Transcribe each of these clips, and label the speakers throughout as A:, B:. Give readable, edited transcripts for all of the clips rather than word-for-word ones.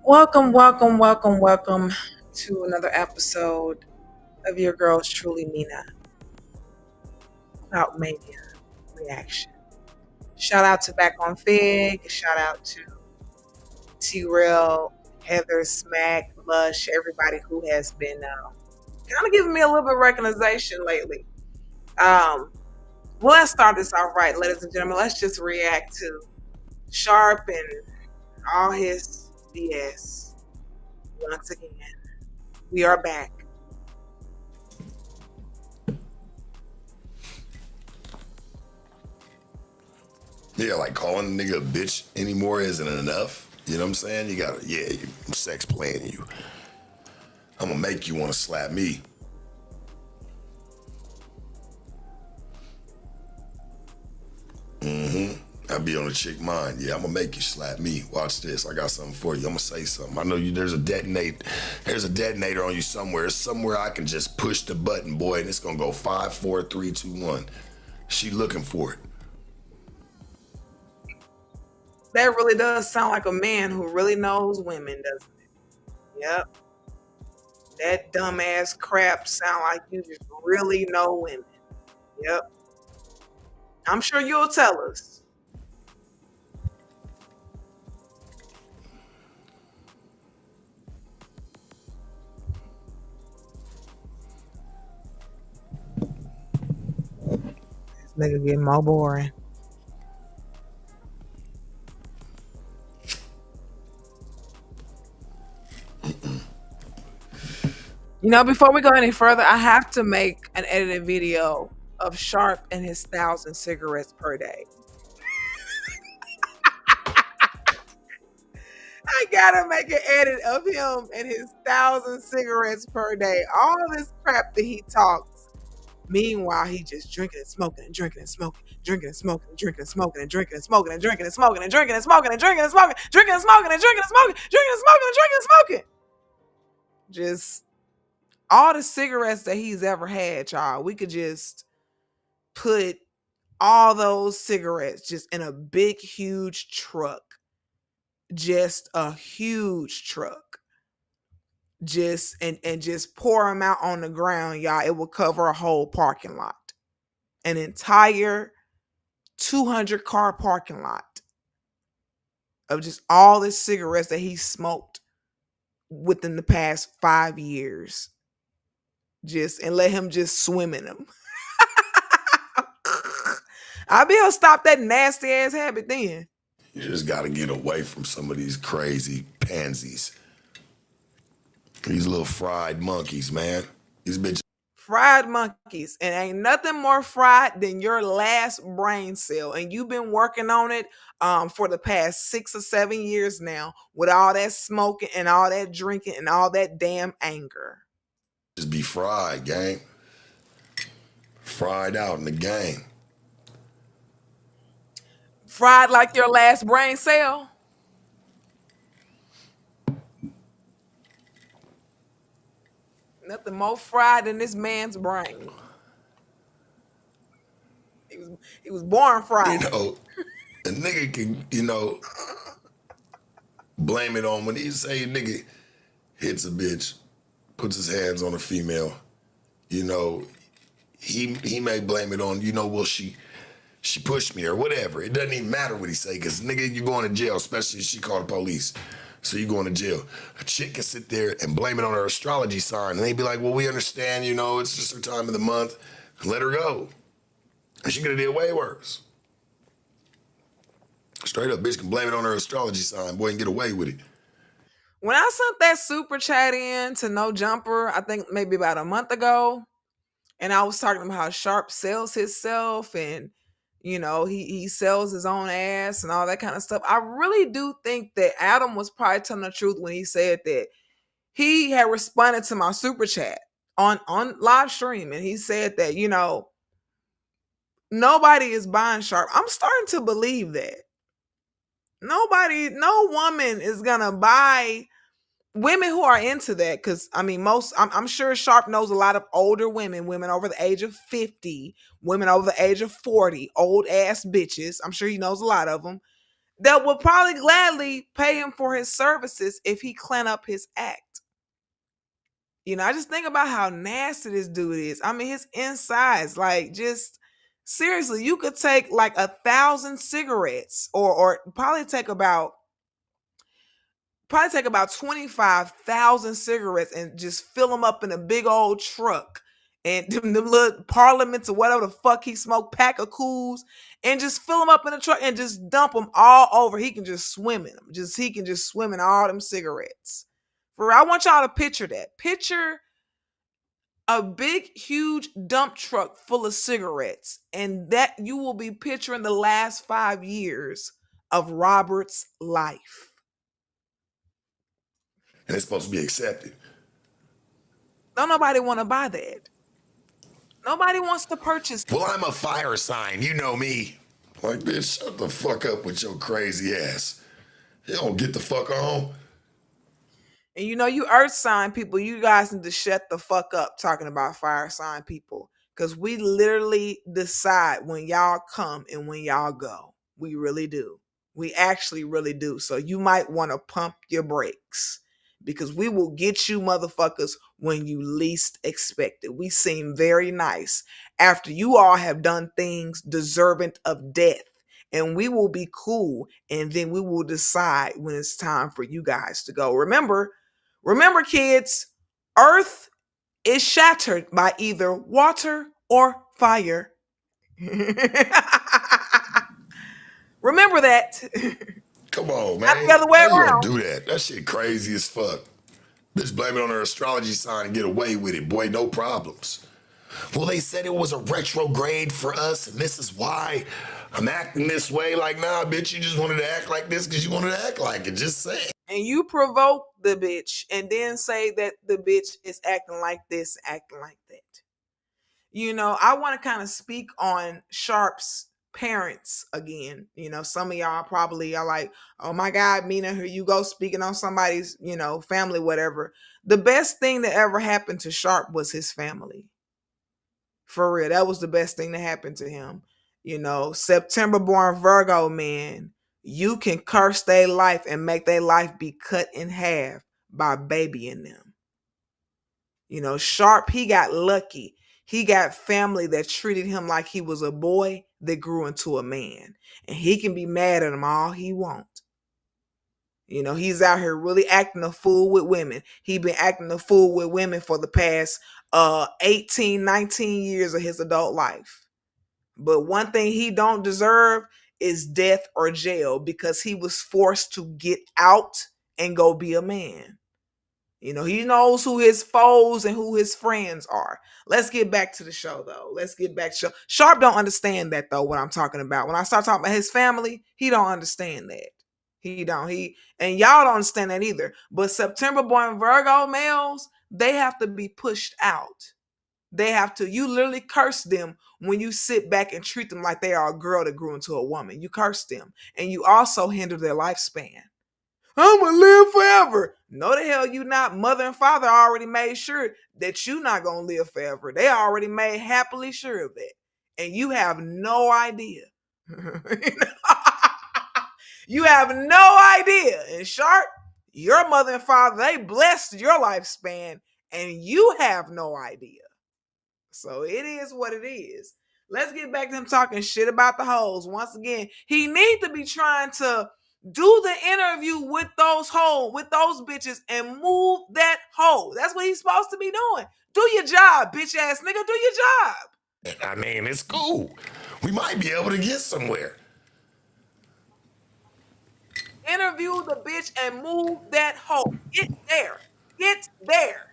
A: Welcome to another episode of your girls truly Mina about Mania Reaction. Shout out to Back on Fig, shout out to T Real, Heather, Smack, Lush, everybody who has been kind of giving me a little bit of recognition lately. Um, well, let's start this off right, ladies and gentlemen. Let's just react to Sharp and all his BS once again. We are back.
B: Yeah, like calling a nigga a bitch anymore isn't enough. You know what I'm saying? You gotta, I'm sex playing you. I'm gonna make you wanna slap me. I be on a chick mind. Yeah, I'm gonna make you slap me. Watch this. I got something for you. I'm gonna say something. I know you. There's a detonator on you somewhere. Somewhere I can just push the button, boy, and it's gonna go 5, 4, 3, 2, 1. She looking for it.
A: That really does sound like a man who really knows women, doesn't it? Yep. That dumbass crap sound like you just really know women. Yep. I'm sure you'll tell us. This nigga getting more boring. Before we go any further, I have to make an edited video of Sharp and his 1,000 cigarettes per day. I gotta make an edit of him and his 1,000 cigarettes per day. All this crap that he talks. Meanwhile, he just drinking and smoking and drinking and smoking, drinking and smoking and drinking and smoking and drinking and smoking and drinking and smoking and drinking and smoking and drinking and smoking, drinking and smoking and drinking and smoking, drinking and smoking and drinking and smoking. Just all the cigarettes that he's ever had, y'all. We could just put all those cigarettes just in a big, huge truck. Just a huge truck. Just and just pour them out on the ground, y'all. It will cover a whole parking lot. An entire 200 car parking lot of just all the cigarettes that he smoked within the past 5 years. Just and let him just swim in them. I'll be able to stop that nasty ass habit then.
B: You just gotta get away from some of these crazy pansies. These little fried monkeys, man. These bitches.
A: Fried monkeys. And ain't nothing more fried than your last brain cell. And you've been working on it for the past 6 or 7 years now with all that smoking and all that drinking and all that damn anger.
B: Just be fried, gang. Fried out in the game.
A: Fried like your last brain cell. Nothing more fried than this man's brain. He was born fried.
B: A nigga can, blame it on when he say a nigga hits a bitch, puts his hands on a female, he may blame it on, well, she pushed me or whatever. It doesn't even matter what he say, because nigga, you going to jail, especially if she called the police. So you going to jail. A chick can sit there and blame it on her astrology sign, and they be like, well, we understand, it's just her time of the month. Let her go. And she could have did way worse. Straight up, bitch can blame it on her astrology sign, boy, and get away with it.
A: When I sent that super chat in to No Jumper, I think maybe about a month ago, and I was talking about how Sharp sells himself and he sells his own ass and all that kind of stuff. I really do think that Adam was probably telling the truth when he said that he had responded to my super chat on live stream, and he said that nobody is buying Sharp. I'm starting to believe that no woman is gonna buy women who are into that, because I'm sure Sharp knows a lot of older women over the age of 50, women over the age of 40, old ass bitches. I'm sure he knows a lot of them that will probably gladly pay him for his services if he clean up his act. I just think about how nasty this dude is. I mean, his insides, like, just seriously, you could take like 1,000 cigarettes, or probably take about 25,000 cigarettes and just fill them up in a big old truck, and them little parliaments or whatever the fuck he smoked, pack of cools, and just fill them up in a truck and just dump them all over. He can just swim in them. He can just swim in all them cigarettes. For real, I want y'all to picture that. Picture a big, huge dump truck full of cigarettes, and that you will be picturing the last 5 years of Robert's life.
B: And it's supposed to be accepted.
A: Don't nobody want to buy that. Nobody wants to purchase.
B: Well, I'm a fire sign. You know me. Like, bitch, shut the fuck up with your crazy ass. You don't get the fuck on.
A: And you earth sign people, you guys need to shut the fuck up talking about fire sign people. Because we literally decide when y'all come and when y'all go. We really do. We actually really do. So you might want to pump your brakes, because we will get you motherfuckers when you least expect it. We seem very nice after you all have done things deserving of death. And we will be cool. And then we will decide when it's time for you guys to go. Remember, kids, Earth is shattered by either water or fire. Remember that.
B: Come on,
A: Not
B: man.
A: the other way
B: How you gonna
A: around.
B: do that? That shit crazy as fuck. Bitch, blame it on her astrology sign and get away with it, boy. No problems. Well, they said it was a retrograde for us, and this is why I'm acting this way. Like, nah, bitch, you just wanted to act like this because you wanted to act like it. Just say it.
A: And you provoke the bitch and then say that the bitch is acting like this, acting like that. I want to kind of speak on Sharp's parents again. Some of y'all probably are like, oh my God, Mina, here you go speaking on somebody's, family, whatever. The best thing that ever happened to Sharp was his family. For real. That was the best thing that happened to him. September born Virgo, man, you can curse their life and make their life be cut in half by babying them. Sharp, he got lucky. He got family that treated him like he was a boy that grew into a man. And he can be mad at them all he wants. He's out here really acting a fool with women. He been acting a fool with women for the past 18, 19 years of his adult life. But one thing he don't deserve is death or jail, because he was forced to get out and go be a man. He knows who his foes and who his friends are. Let's get back to the show, though. Let's get back to the show. Sharp don't understand that, though, what I'm talking about. When I start talking about his family, he don't understand that. He don't. And y'all don't understand that either. But September born Virgo males, they have to be pushed out. They have to. You literally curse them when you sit back and treat them like they are a girl that grew into a woman. You curse them. And you also hinder their lifespan. I'm gonna live forever. No, the hell you not. Mother and father already made sure that you not gonna live forever. They already made happily sure of that. And you have no idea. You have no idea. And Sharp, your mother and father, they blessed your lifespan, and you have no idea. So it is what it is. Let's get back to him talking shit about the hoes. Once again, he need to be trying to do the interview with those bitches, and move that hoe. That's what he's supposed to be doing. Do your job, bitch ass nigga. Do your job.
B: I mean, it's cool. We might be able to get somewhere.
A: Interview the bitch and move that hoe. Get there. Get there.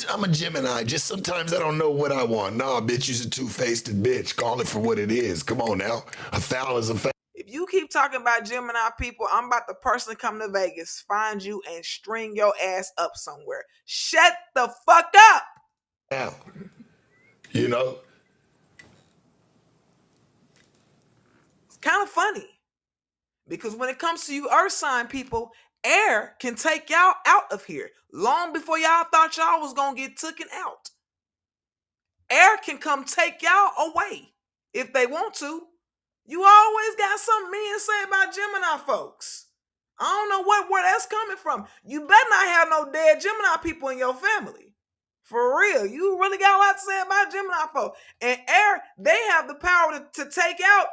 B: I'm a Gemini. Just sometimes I don't know what I want. Nah, bitch, you's a two-faced bitch. Call it for what it is. Come on now. A foul is a foul.
A: If you keep talking about Gemini people, I'm about to personally come to Vegas, find you, and string your ass up somewhere. Shut the fuck up.
B: Now,
A: It's kind of funny, because when it comes to you earth sign people, air can take y'all out of here long before y'all thought y'all was gonna get taken out. Air can come take y'all away if they want to. You always got something mean to say about Gemini folks. I don't know where that's coming from. You better not have no dead Gemini people in your family. For real. You really got a lot to say about Gemini folks. And air, they have the power to take out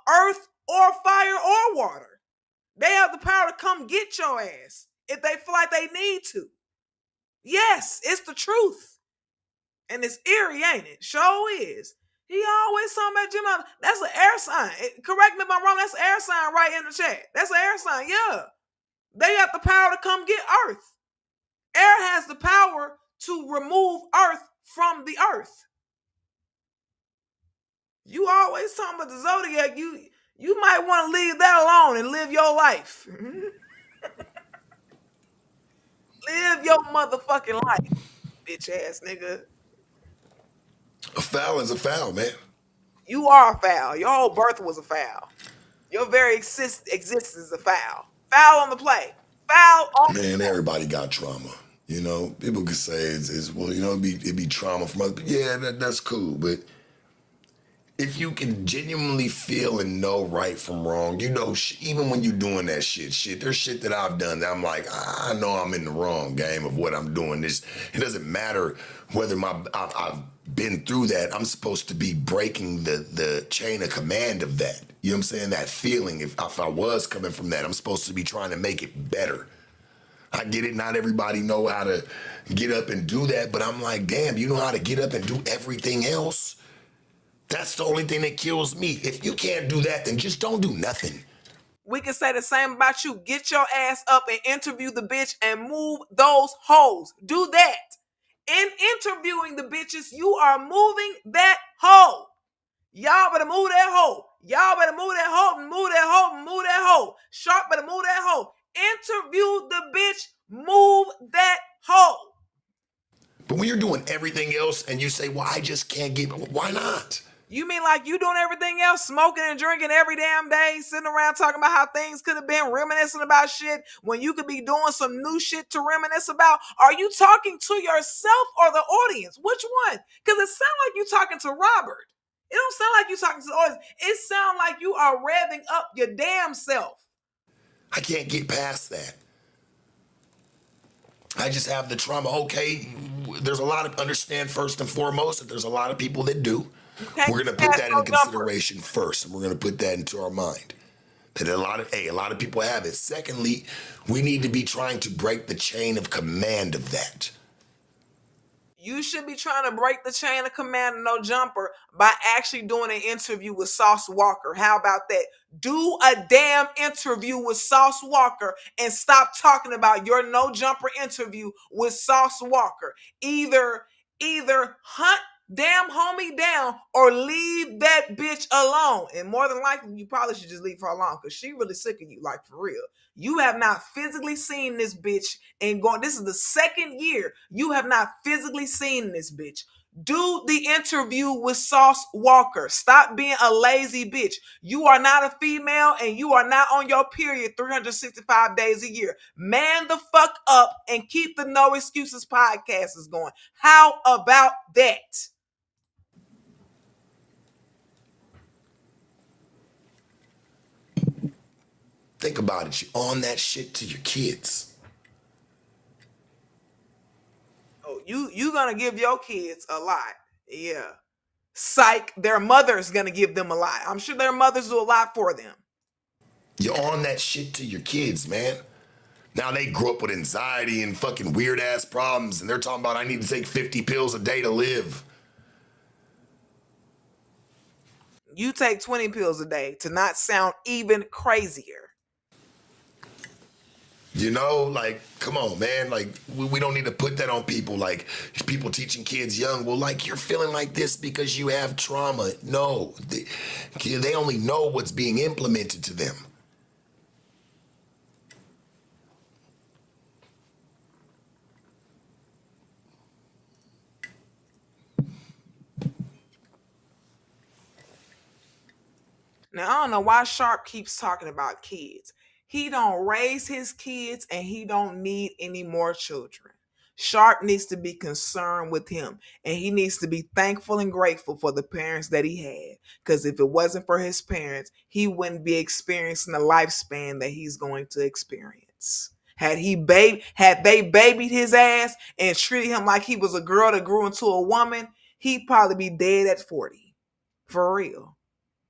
A: earth or fire or water. They have the power to come get your ass if they feel like they need to. Yes, it's the truth. And it's eerie, ain't it? Sure is. He always talking about Gemini. That's an air sign. Correct me if I'm wrong. That's an air sign right in the chat. That's an air sign. Yeah. They have the power to come get Earth. Air has the power to remove Earth from the Earth. You always talking about the zodiac. You might want to leave that alone and live your life. Live your motherfucking life, bitch ass nigga.
B: A foul is a foul, man.
A: You are a foul. Your whole birth was a foul. Your very existence is a foul. Foul on the play. Foul on the
B: Man,
A: play.
B: everybody got trauma. You know, people could say it's well, you know, it'd be trauma from other people. Yeah, that's cool. But if you can genuinely feel and know right from wrong, you know, even when you're doing that shit, there's shit that I've done that I'm like, I know I'm in the wrong game of what I'm doing. It doesn't matter whether I've been through that. I'm supposed to be breaking the chain of command of that. You know what I'm saying? That feeling, if I was coming from that, I'm supposed to be trying to make it better. I get it. Not everybody know how to get up and do that, but I'm like, damn, you know how to get up and do everything else? That's the only thing that kills me. If you can't do that, then just don't do nothing.
A: We can say the same about you. Get your ass up and interview the bitch and move those hoes. Do that. In interviewing the bitches, you are moving that hoe. Y'all better move that hoe. Y'all better move that hoe and move that hoe and move that hoe. Sharp better move that hoe. Interview the bitch. Move that hoe.
B: But when you're doing everything else and you say, well, I just can't get, why not?
A: You mean like you doing everything else, smoking and drinking every damn day, sitting around talking about how things could have been, reminiscing about shit when you could be doing some new shit to reminisce about? Are you talking to yourself or the audience? Which one? Because it sounds like you talking to Robert. It don't sound like you talking to the audience. It sounds like you are revving up your damn self.
B: I can't get past that. I just have the trauma. Okay, there's a lot of understand first and foremost that there's a lot of people that do.
A: You can't
B: We're gonna
A: get
B: put
A: past
B: that
A: no
B: into
A: jumper.
B: consideration first, and we're gonna put that into our mind. That a lot of people have it. Secondly, we need to be trying to break the chain of command of that.
A: You should be trying to break the chain of command of no jumper by actually doing an interview with Sauce Walker. How about that? Do a damn interview with Sauce Walker and stop talking about your no jumper interview with Sauce Walker. Either hunt damn homie down or leave that bitch alone. And more than likely, you probably should just leave her alone because she really sick of you, like for real. You have not physically seen this bitch and going. This is the second year you have not physically seen this bitch. Do the interview with Sauce Walker. Stop being a lazy bitch. You are not a female and you are not on your period 365 days a year. Man the fuck up and keep the No Excuses podcast going. How about that?
B: Think about it. You're on that shit to your kids.
A: Oh, you gonna give your kids a lot. Yeah. Psych, their mother's gonna give them a lot. I'm sure their mothers do a lot for them.
B: You're on that shit to your kids, man. Now they grew up with anxiety and fucking weird ass problems, and they're talking about I need to take 50 pills a day to live.
A: You take 20 pills a day to not sound even crazier.
B: You know, like, come on, man. Like, we don't need to put that on people. Like, people teaching kids young, well, like, you're feeling like this because you have trauma. No, they only know what's being implemented to them.
A: Now, I don't know why Sharp keeps talking about kids. He don't raise his kids and he don't need any more children. Sharp needs to be concerned with him, and he needs to be thankful and grateful for the parents that he had. Because if it wasn't for his parents, he wouldn't be experiencing the lifespan that he's going to experience. Had they babied his ass and treated him like he was a girl that grew into a woman, he'd probably be dead at 40. For real.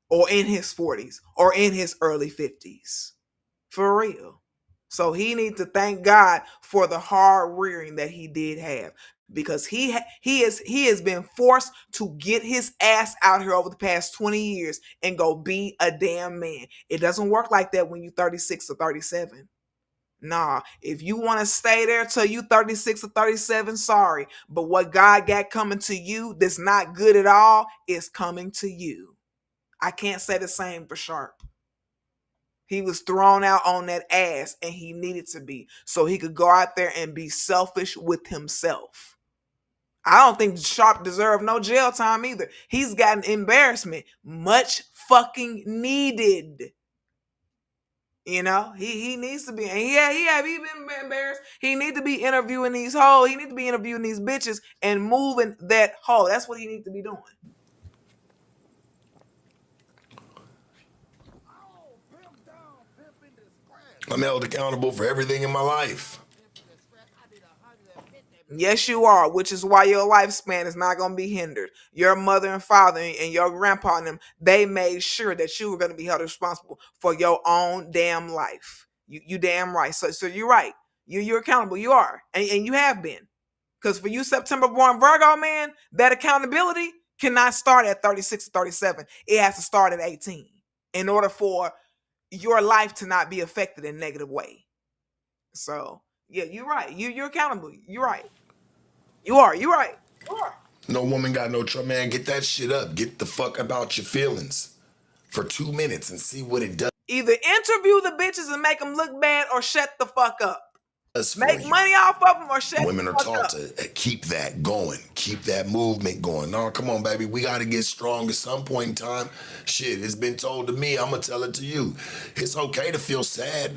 A: Or in his 40s or in his early 50s. For real. So he needs to thank God for the hard rearing that he did have, because he has been forced to get his ass out here over the past 20 years and go be a damn man. It doesn't work like that when you're 36 or 37. Nah, if you want to stay there till you 36 or 37, sorry. But what God got coming to you that's not good at all is coming to you. I can't say the same for Sharp. He was thrown out on that ass, and he needed to be, so he could go out there and be selfish with himself. I don't think Sharp deserved no jail time either. He's gotten embarrassment, much fucking needed. You know, he needs to be, and he been embarrassed. He need to be interviewing these hoes. He need to be interviewing these bitches and moving that hoe. That's what he needs to be doing.
B: I'm held accountable for everything in my life.
A: Yes, you are, which is why your lifespan is not going to be hindered. Your mother and father and your grandpa and them, they made sure that you were going to be held responsible for your own damn life. You damn right. So you're right. You're accountable. You are. And you have been. Because for you September born Virgo, man, that accountability cannot start at 36 or 37. It has to start at 18 in order for your life to not be affected in a negative way. So, yeah, you're right. You're accountable. You're right. You're right. You are.
B: No woman got no trouble, man. Get that shit up. Get the fuck about your feelings for 2 minutes and see what it
A: Either interview the bitches and make them look bad, or shut the fuck up.
B: does for
A: Make
B: you.
A: money off of them or shut
B: Women
A: the
B: are
A: fuck
B: taught
A: up.
B: to keep that going, keep that movement going. No, come on, baby. We got to get strong at some point in time. Shit, it's been told to me. I'm going to tell it to you. It's okay to feel sad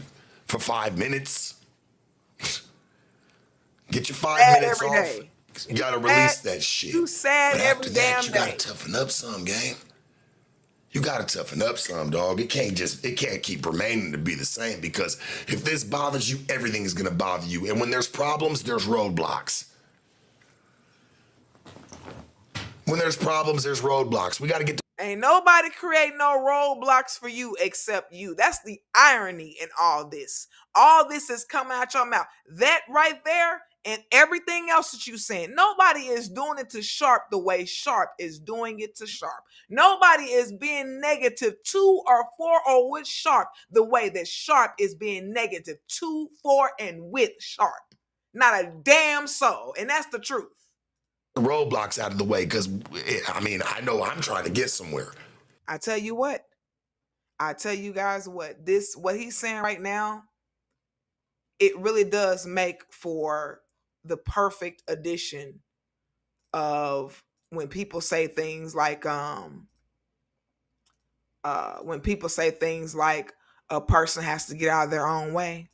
B: for 5 minutes. Get your 5
A: Sad
B: minutes
A: every
B: off.
A: day.
B: You got to release that shit.
A: You sad
B: but
A: every
B: after that,
A: damn
B: you got
A: day.
B: to toughen up some, gang. You got to toughen up some, dog. It can't keep remaining to be the same, because if this bothers you, everything is going to bother you. And when there's problems, there's roadblocks. When there's problems, there's roadblocks. We got to get
A: Ain't nobody create no roadblocks for you except you. That's the irony in all this. All this is coming out your mouth. That right there and everything else that you saying, nobody is doing it to Sharp the way Sharp is doing it to Sharp. Nobody is being negative to or for or with Sharp the way that Sharp is being negative to, for, and with Sharp. Not a damn soul. And that's the truth.
B: roadblocks out of the way, because I know I'm trying to get somewhere.
A: I tell you what. I tell you guys what he's saying right now, it really does make for the perfect addition of when people say things like a person has to get out of their own way.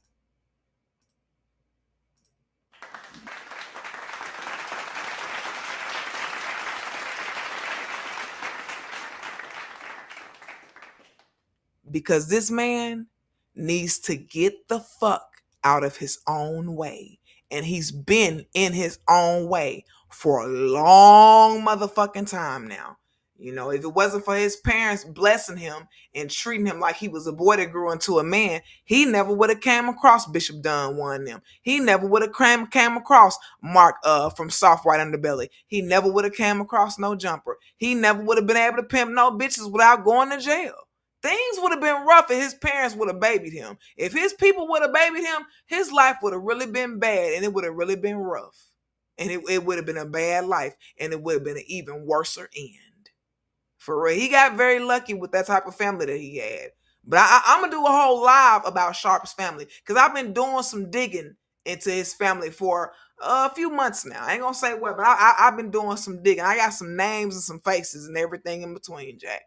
A: Because this man needs to get the fuck out of his own way. And he's been in his own way for a long motherfucking time now. You know, if it wasn't for his parents blessing him and treating him like he was a boy that grew into a man, he never would have came across Bishop Dunn one of them. He never would have came across Mark from Soft White Underbelly. He never would have came across No Jumper. He never would have been able to pimp no bitches without going to jail. Things would have been rough if his parents would have babied him. If his people would have babied him, his life would have really been bad, and it would have really been rough. And it would have been a bad life, and it would have been an even worse end. For real. He got very lucky with that type of family that he had. But I'm going to do a whole live about Sharp's family, because I've been doing some digging into his family for a few months now. I ain't going to say what, but I've been doing some digging. I got some names and some faces and everything in between, Jack.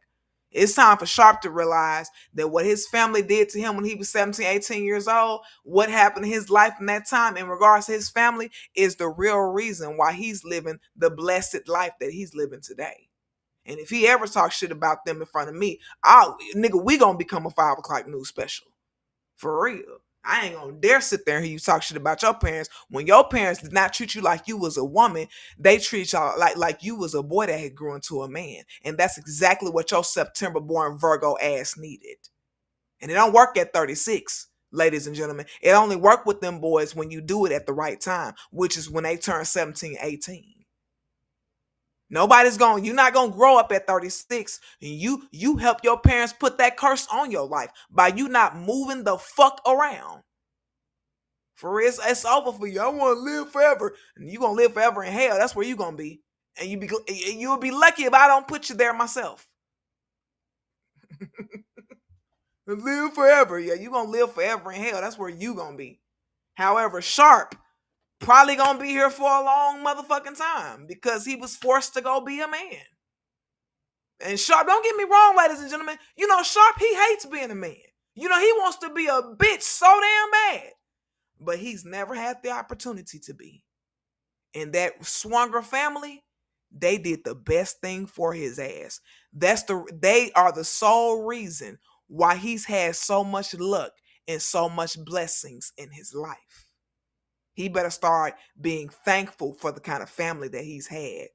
A: It's time for Sharp to realize that what his family did to him when he was 17, 18 years old, what happened in his life in that time in regards to his family is the real reason why he's living the blessed life that he's living today. And if he ever talks shit about them in front of me, we gonna become a 5 o'clock news special. For real. I ain't gonna dare sit there and hear you talk shit about your parents when your parents did not treat you like you was a woman. They treat y'all like you was a boy that had grew into a man. And that's exactly what your September born Virgo ass needed. And it don't work at 36, ladies and gentlemen. It only work with them boys when you do it at the right time, which is when they turn 17, 18. You're not gonna grow up at 36 and you help your parents put that curse on your life by you not moving the fuck around. For real, it's over for you. I want to live forever. And you gonna live forever in hell. That's where you gonna be. And you'll be lucky if I don't put you there myself. Live forever. Yeah, you gonna live forever in hell. That's where you gonna be. However, Sharp probably gonna be here for a long motherfucking time because he was forced to go be a man. And Sharp, don't get me wrong, ladies and gentlemen. Sharp, he hates being a man. He wants to be a bitch so damn bad. But he's never had the opportunity to be. And that Swanger family, they did the best thing for his ass. They are the sole reason why he's had so much luck and so much blessings in his life. He better start being thankful for the kind of family that he's had.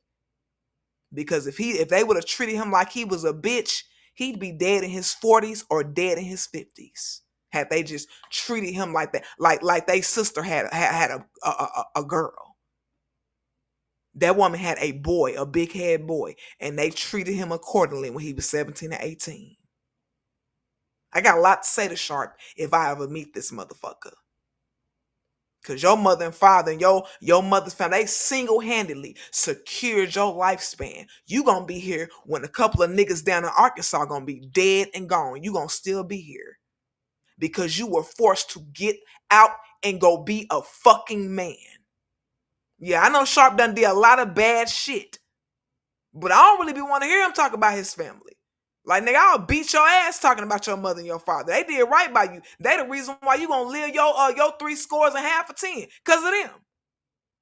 A: Because if they would have treated him like he was a bitch, he'd be dead in his 40s or dead in his 50s. Had they just treated him like that, like they sister had a girl. That woman had a boy, a big head boy, and they treated him accordingly when he was 17 or 18. I got a lot to say to Sharp if I ever meet this motherfucker. Because your mother and father and your mother's family, they single-handedly secured your lifespan. You going to be here when a couple of niggas down in Arkansas going to be dead and gone. You going to still be here. Because you were forced to get out and go be a fucking man. Yeah, I know Sharp done did a lot of bad shit. But I don't really want to hear him talk about his family. Like, nigga, I'll beat your ass talking about your mother and your father. They did right by you. They the reason why you gonna live your 3 scores and half of 10. Because of them.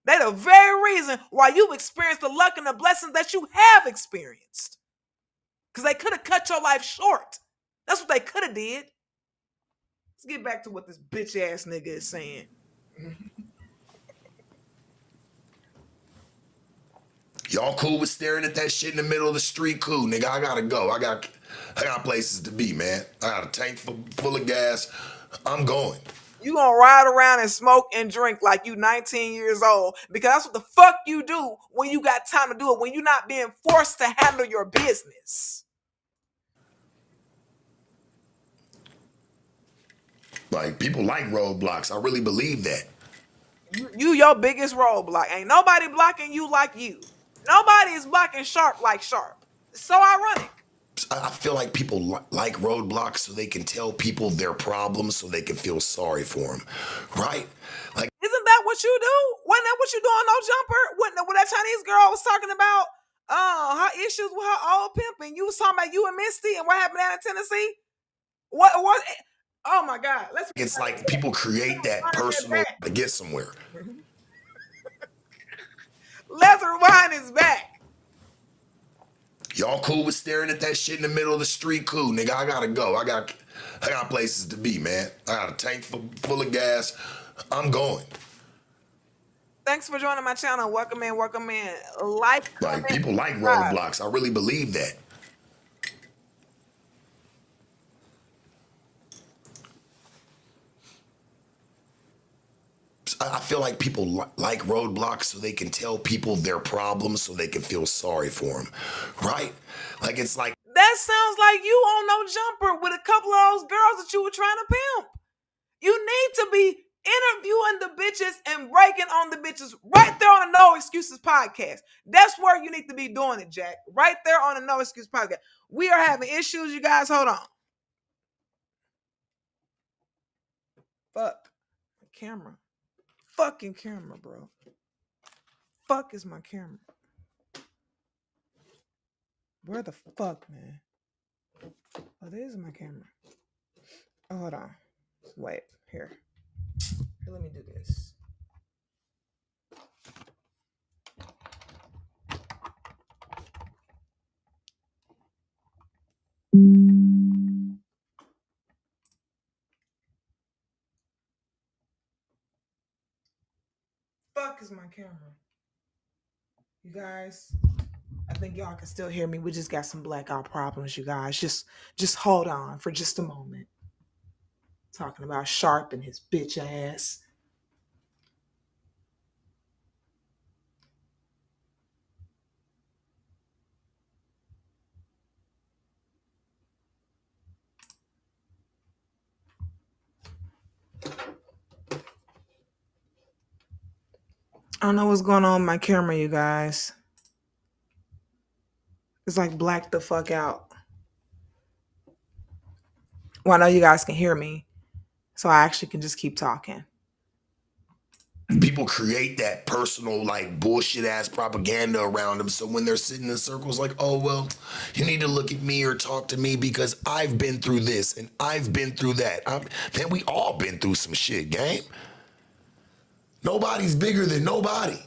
A: They the very reason why you've experienced the luck and the blessings that you have experienced. Because they could have cut your life short. That's what they could have did. Let's get back to what this bitch ass nigga is saying.
B: Y'all cool with staring at that shit in the middle of the street? Cool, nigga. I gotta go. I got places to be, man. I got a tank full of gas. I'm going.
A: You gonna ride around and smoke and drink like you 19 years old because that's what the fuck you do when you got time to do it, when you're not being forced to handle your business.
B: Like, people like roadblocks. I really believe that.
A: You your biggest roadblock. Ain't nobody blocking you like you. Nobody is blocking Sharp like Sharp. It's so ironic.
B: I feel like people like roadblocks so they can tell people their problems so they can feel sorry for them, right? Like,
A: isn't that what you do? Wasn't that what you do on No Jumper? When that Chinese girl was talking about her issues with her old pimp, and you was talking about you and Misty and what happened down in Tennessee? What was it? Oh my God!
B: It's like people create that personal to get somewhere.
A: Let's rewind his back.
B: Y'all cool with staring at that shit in the middle of the street? Cool, nigga. I gotta go. I got places to be, man. I got a tank full of gas. I'm going.
A: Thanks for joining my channel. Welcome in, welcome in. Like
B: people like roadblocks. I really believe that. I feel like people like roadblocks so they can tell people their problems so they can feel sorry for them, right? Like, it's like,
A: that sounds like you on No Jumper with a couple of those girls that you were trying to pimp. You need to be interviewing the bitches and breaking on the bitches right there on the No Excuses podcast. That's where you need to be doing it, Jack. Right there on the No Excuses podcast. We are having issues, you guys. Hold on. Fuck. My camera. Fucking camera, bro. Fuck is my camera? Where the fuck, man? Oh, there's my camera. Oh, hold on. Wait, here. Here, let me do this. Fuck is my camera? You guys, I think y'all can still hear me. We just got some blackout problems, you guys. Just hold on for just a moment. Talking about Sharp and his bitch ass. I don't know what's going on with my camera, you guys. It's like blacked the fuck out. Well, I know you guys can hear me, so I actually can just keep talking.
B: People create that personal, like, bullshit ass propaganda around them. So when they're sitting in circles, like, oh, well, you need to look at me or talk to me because I've been through this and I've been through that. Man, we all been through some shit, gang. Nobody's bigger than nobody.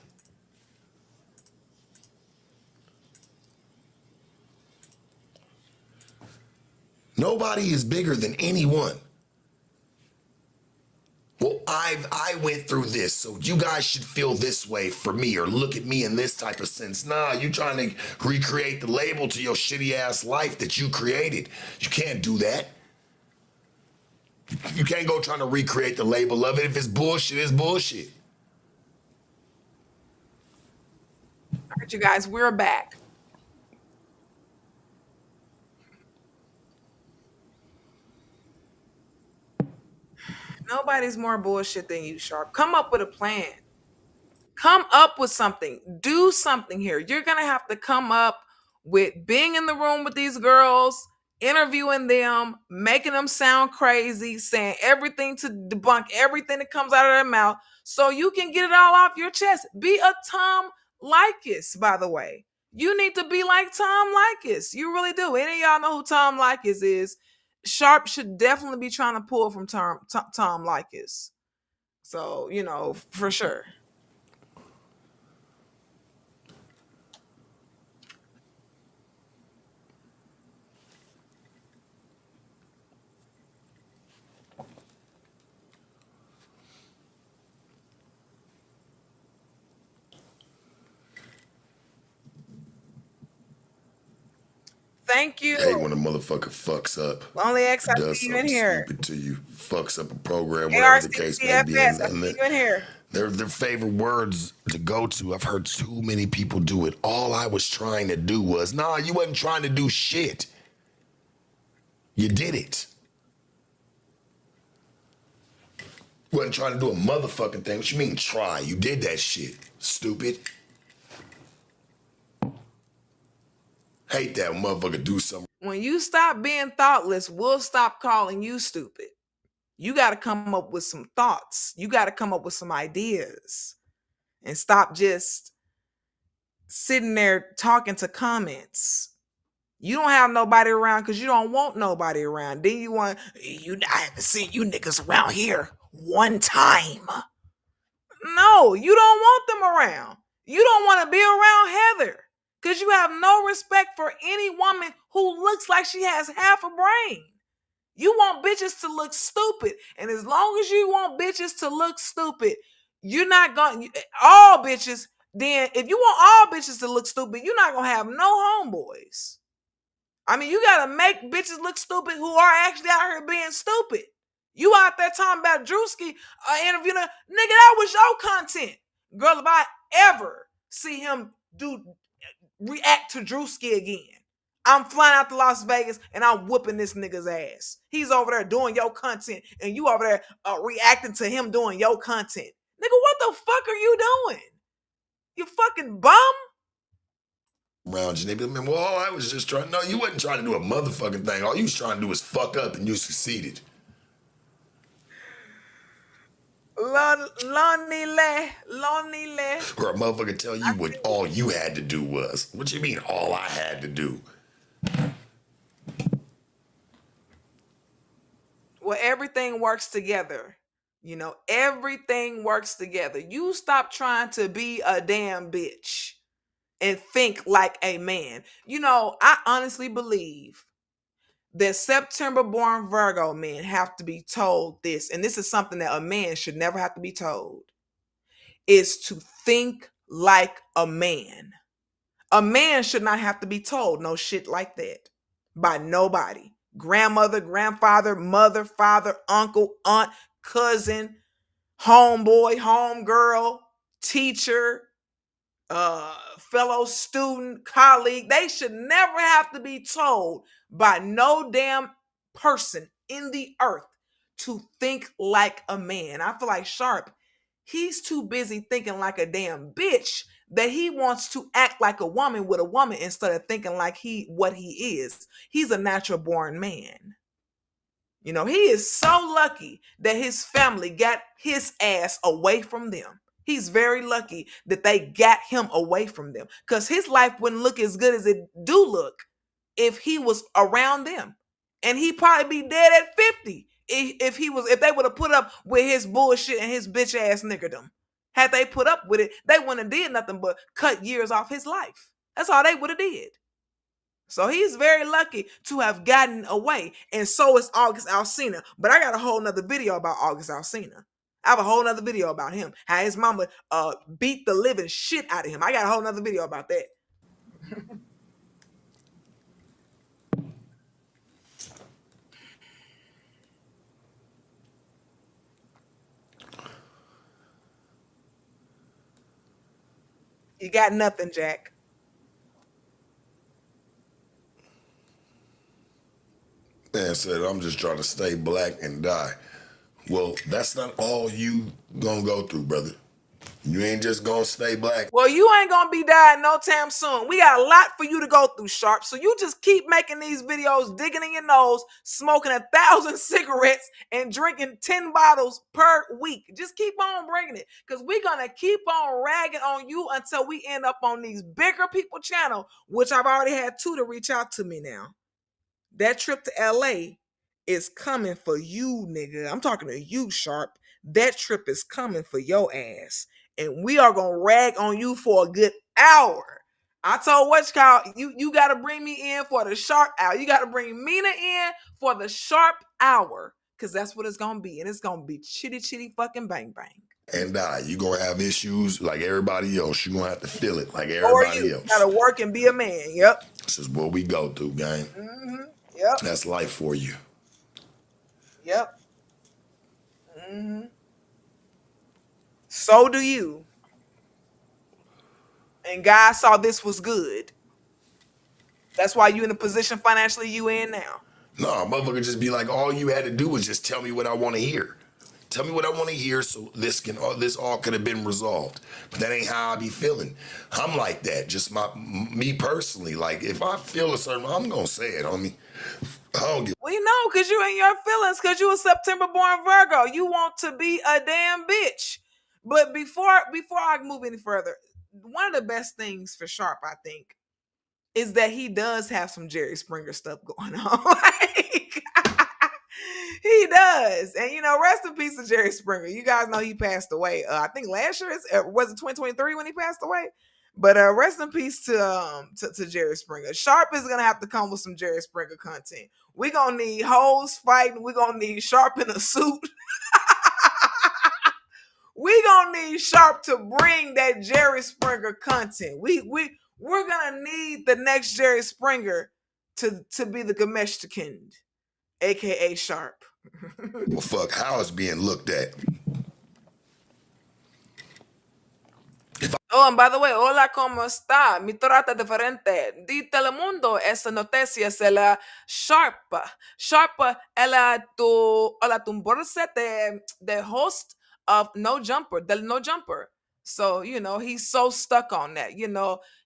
B: Nobody is bigger than anyone. Well, I went through this, so you guys should feel this way for me or look at me in this type of sense. Nah, you trying to recreate the label to your shitty ass life that you created. You can't do that. You can't go trying to recreate the label of it. If it's bullshit, it's bullshit.
A: All right, you guys, we're back. Nobody's more bullshit than you, Sharp. Come up with a plan. Come up with something. Do something here. You're going to have to come up with being in the room with these girls, interviewing them, making them sound crazy, saying everything to debunk everything that comes out of their mouth so you can get it all off your chest. Be a Tom Likas, by the way. You need to be like Tom Likas. You really do. Any of y'all know who Tom Likas is? Sharp should definitely be trying to pull from Tom Likas. So, for sure. Thank you.
B: Hey, when a motherfucker fucks up,
A: Lonely X, I
B: does
A: see you in
B: something
A: here.
B: stupid to you, fucks up a program, whatever the case may be.
A: ARCTFS, I see you in here.
B: Their favorite words to go to. I've heard too many people do it. All I was trying to do was, nah, you wasn't trying to do shit. You did it. You wasn't trying to do a motherfucking thing. What you mean try? You did that shit, stupid. Hate that motherfucker do something.
A: When you stop being thoughtless, we'll stop calling you stupid. You got to come up with some thoughts. You got to come up with some ideas and stop just sitting there talking to comments. You don't have nobody around because you don't want nobody around. Then I haven't seen you niggas around here one time. No, you don't want them around. You don't want to be around Heather because you have no respect for any woman who looks like she has half a brain. You want bitches to look stupid. And as long as you want bitches to look stupid, you're not going to, all bitches, then if you want all bitches to look stupid, you're not going to have no homeboys. I mean, you got to make bitches look stupid who are actually out here being stupid. You out there talking about Drewski interviewing her. Nigga, that was your content. Girl, if I ever see him react to Drewski again, I'm flying out to Las Vegas and I'm whooping this nigga's ass. He's over there doing your content and you over there reacting to him doing your content. Nigga, what the fuck are you doing? You fucking bum?
B: Around you, they be like, well, I was just trying. No, you wasn't trying to do a motherfucking thing. All you was trying to do was fuck up and you succeeded.
A: Lonely.
B: Or a motherfucker tell you what all you had to do was. What you mean all I had to do?
A: Well, everything works together. Everything works together. You stop trying to be a damn bitch and think like a man. I honestly believe that September born Virgo men have to be told this, and this is something that a man should never have to be told, is to think like a man. A man should not have to be told no shit like that by nobody. Grandmother, grandfather, mother, father, uncle, aunt, cousin, homeboy, homegirl, teacher, fellow student, colleague. They should never have to be told by no damn person in the earth to think like a man. I feel like Sharp, he's too busy thinking like a damn bitch that he wants to act like a woman with a woman instead of thinking like what he is. He's a natural born man. He is so lucky that his family got his ass away from them. He's very lucky that they got him away from them, because his life wouldn't look as good as it do look if he was around them. And he'd probably be dead at 50 if they would have put up with his bullshit and his bitch ass niggerdom. Had they put up with it, they wouldn't have did nothing but cut years off his life. That's all they would have did. So he's very lucky to have gotten away. And so is August Alsina. But I got a whole nother video about August Alsina. I have a whole nother video about him. How his mama beat the living shit out of him. I got a whole nother video about that. You got nothing, Jack.
B: Man said, I'm just trying to stay black and die. Well, that's not all you gonna go through, brother. You ain't just gonna stay black.
A: Well, you ain't gonna be dying no time soon. We got a lot for you to go through, Sharp. So you just keep making these videos, digging in your nose, smoking 1,000 cigarettes, and drinking 10 bottles per week. Just keep on bringing it, because we're gonna keep on ragging on you until we end up on these bigger people channel, which I've already had 2 to reach out to me now. That trip to LA is coming for you, nigga. I'm talking to you, Sharp. That trip is coming for your ass. And we are gonna rag on you for a good hour. I told you gotta bring me in for the sharp hour. You gotta bring Mina in for the sharp hour. Cause that's what it's gonna be. And it's gonna be chitty chitty fucking bang bang.
B: And die. You gonna have issues like everybody else. You gonna have to feel it like
A: Or
B: everybody
A: you
B: else.
A: gotta work and be a man. Yep.
B: This is what we go through, gang.
A: Mm-hmm. Yep.
B: That's life for you.
A: Yep. Mm-hmm. So do you. And God saw this was good. That's why you in the position financially you in now.
B: No, motherfucker just be like, all you had to do was just tell me what I want to hear. Tell me what I want to hear so this all could have been resolved. But that ain't how I be feeling. I'm like that. Just me personally. Like, if I feel a certain, I'm going to say it, homie. I don't give.
A: Well, because you in your feelings, because you a September born Virgo. You want to be a damn bitch. But before I move any further, one of the best things for Sharp, I think, is that he does have some Jerry Springer stuff going on. Like, he does. And, rest in peace to Jerry Springer. You guys know he passed away. I think last year, was it 2023 when he passed away? But rest in peace to Jerry Springer. Sharp is going to have to come with some Jerry Springer content. We're going to need hoes fighting. We're going to need Sharp in a suit. We're going to need Sharp to bring that Jerry Springer content. We're going to need the next Jerry Springer to be the Gemeshtikind, a.k.a. Sharp.
B: Well, fuck, how it's being looked at.
A: Oh, and by the way, hola, ¿cómo está? Mi trata diferente. Di Telemundo, esa noticia es la Sharp. Sharp, ela tumbarse de host of No Jumper, del No Jumper. So, he's so stuck on that.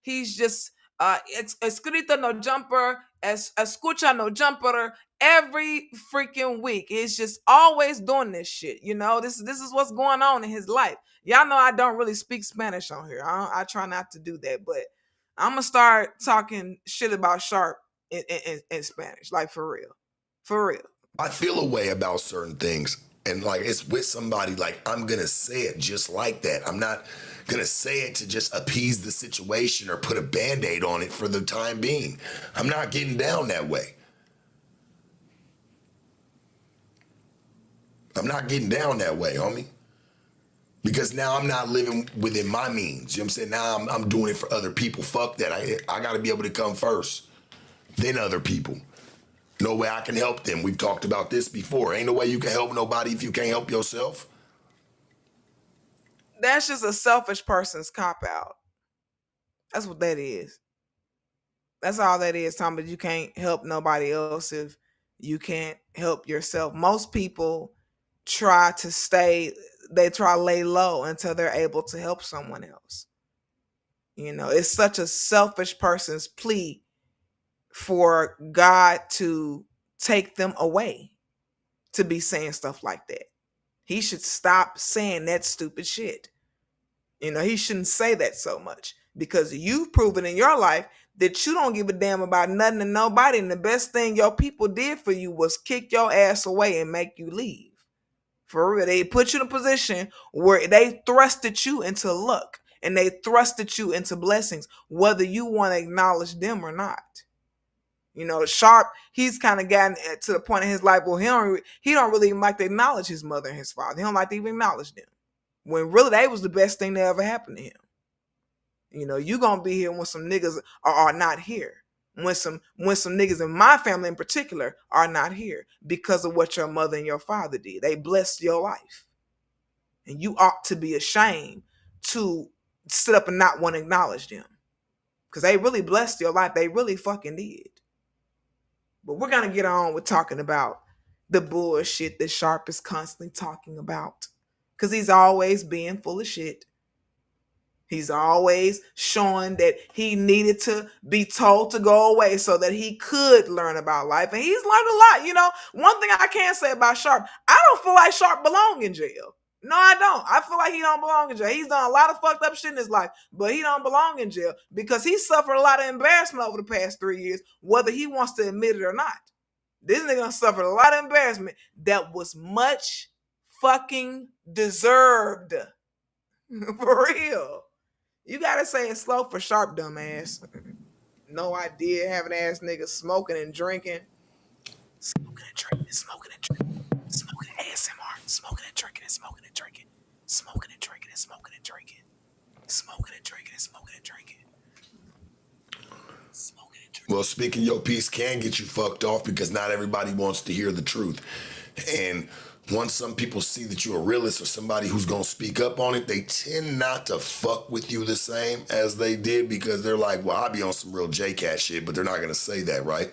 A: He's just, escrito No Jumper, escucha No Jumper, every freaking week. He's just always doing this shit. This is what's going on in his life. Y'all know I don't really speak Spanish on here. I try not to do that, but I'm gonna start talking shit about Sharp in Spanish, like for real, for real.
B: I feel a way about certain things. And like it's with somebody, like I'm gonna say it just like that. I'm not gonna say it to just appease the situation or put a band-aid on it for the time being. I'm not getting down that way. I'm not getting down that way, homie. Because now I'm not living within my means. You know what I'm saying? Now I'm doing it for other people. Fuck that. I gotta be able to come first, then other people. No way I can help them. We've talked about this before. Ain't no way you can help nobody if you can't help yourself.
A: That's just a selfish person's cop out. That's what that is. That's all that is, Tom. But you can't help nobody else if you can't help yourself. Most people try to stay, they try to lay low until they're able to help someone else. You know, it's such a selfish person's plea for God to take them away to be saying stuff like that. He should stop saying that stupid shit. You know, he shouldn't say that so much because you've proven in your life that you don't give a damn about nothing and nobody. And the best thing your people did for you was kick your ass away and make you leave. For real. They put you in a position where they thrusted you into luck and they thrusted you into blessings, whether you want to acknowledge them or not. You know, Sharp, he's kind of gotten to the point in his life where he don't really even like to acknowledge his mother and his father. He don't like to even acknowledge them. When really that was the best thing that ever happened to him. You know, you gonna be here when some niggas are not here. When some niggas in my family in particular are not here because of what your mother and your father did. They blessed your life. And you ought to be ashamed to sit up and not want to acknowledge them. Because they really blessed your life. They really fucking did. But we're gonna get on with talking about the bullshit that Sharp is constantly talking about. Because he's always being full of shit. He's always showing that he needed to be told to go away so that he could learn about life. And he's learned a lot. You know, one thing I can say about Sharp, I don't feel like Sharp belong in jail. No, I don't. I feel like he don't belong in jail. He's done a lot of fucked up shit in his life, but he don't belong in jail because he suffered a lot of embarrassment over the past 3 years, whether he wants to admit it or not. This nigga suffered a lot of embarrassment that was much fucking deserved. For real. You gotta say it slow for Sharp, dumbass. No idea, having ass niggas smoking and drinking. Smoking and drinking, smoking and drinking. Smoking ASMR. Smoking and drinking and smoking and drinking. Smoking and drinking and smoking and drinking. Smoking and drinking and smoking and drinking. Smoking and drinking.
B: Well, speaking your piece can get you fucked off because not everybody wants to hear the truth. And once some people see that you're a realist or somebody who's gonna speak up on it, they tend not to fuck with you the same as they did because they're like, well, I'll be on some real J-Cat shit, but they're not gonna say that, right?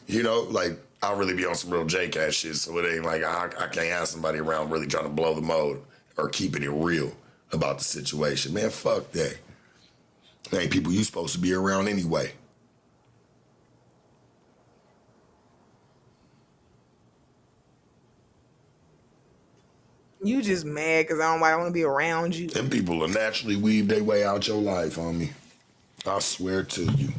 B: You know, like I'll really be on some real J-Cat shit, so it ain't like I can't have somebody around really trying to blow the mode or keeping it real about the situation. Man, fuck that. There ain't people you supposed to be around anyway.
A: You just mad because I don't want to be around you.
B: Them people will naturally weave their way out your life, homie. I swear to you.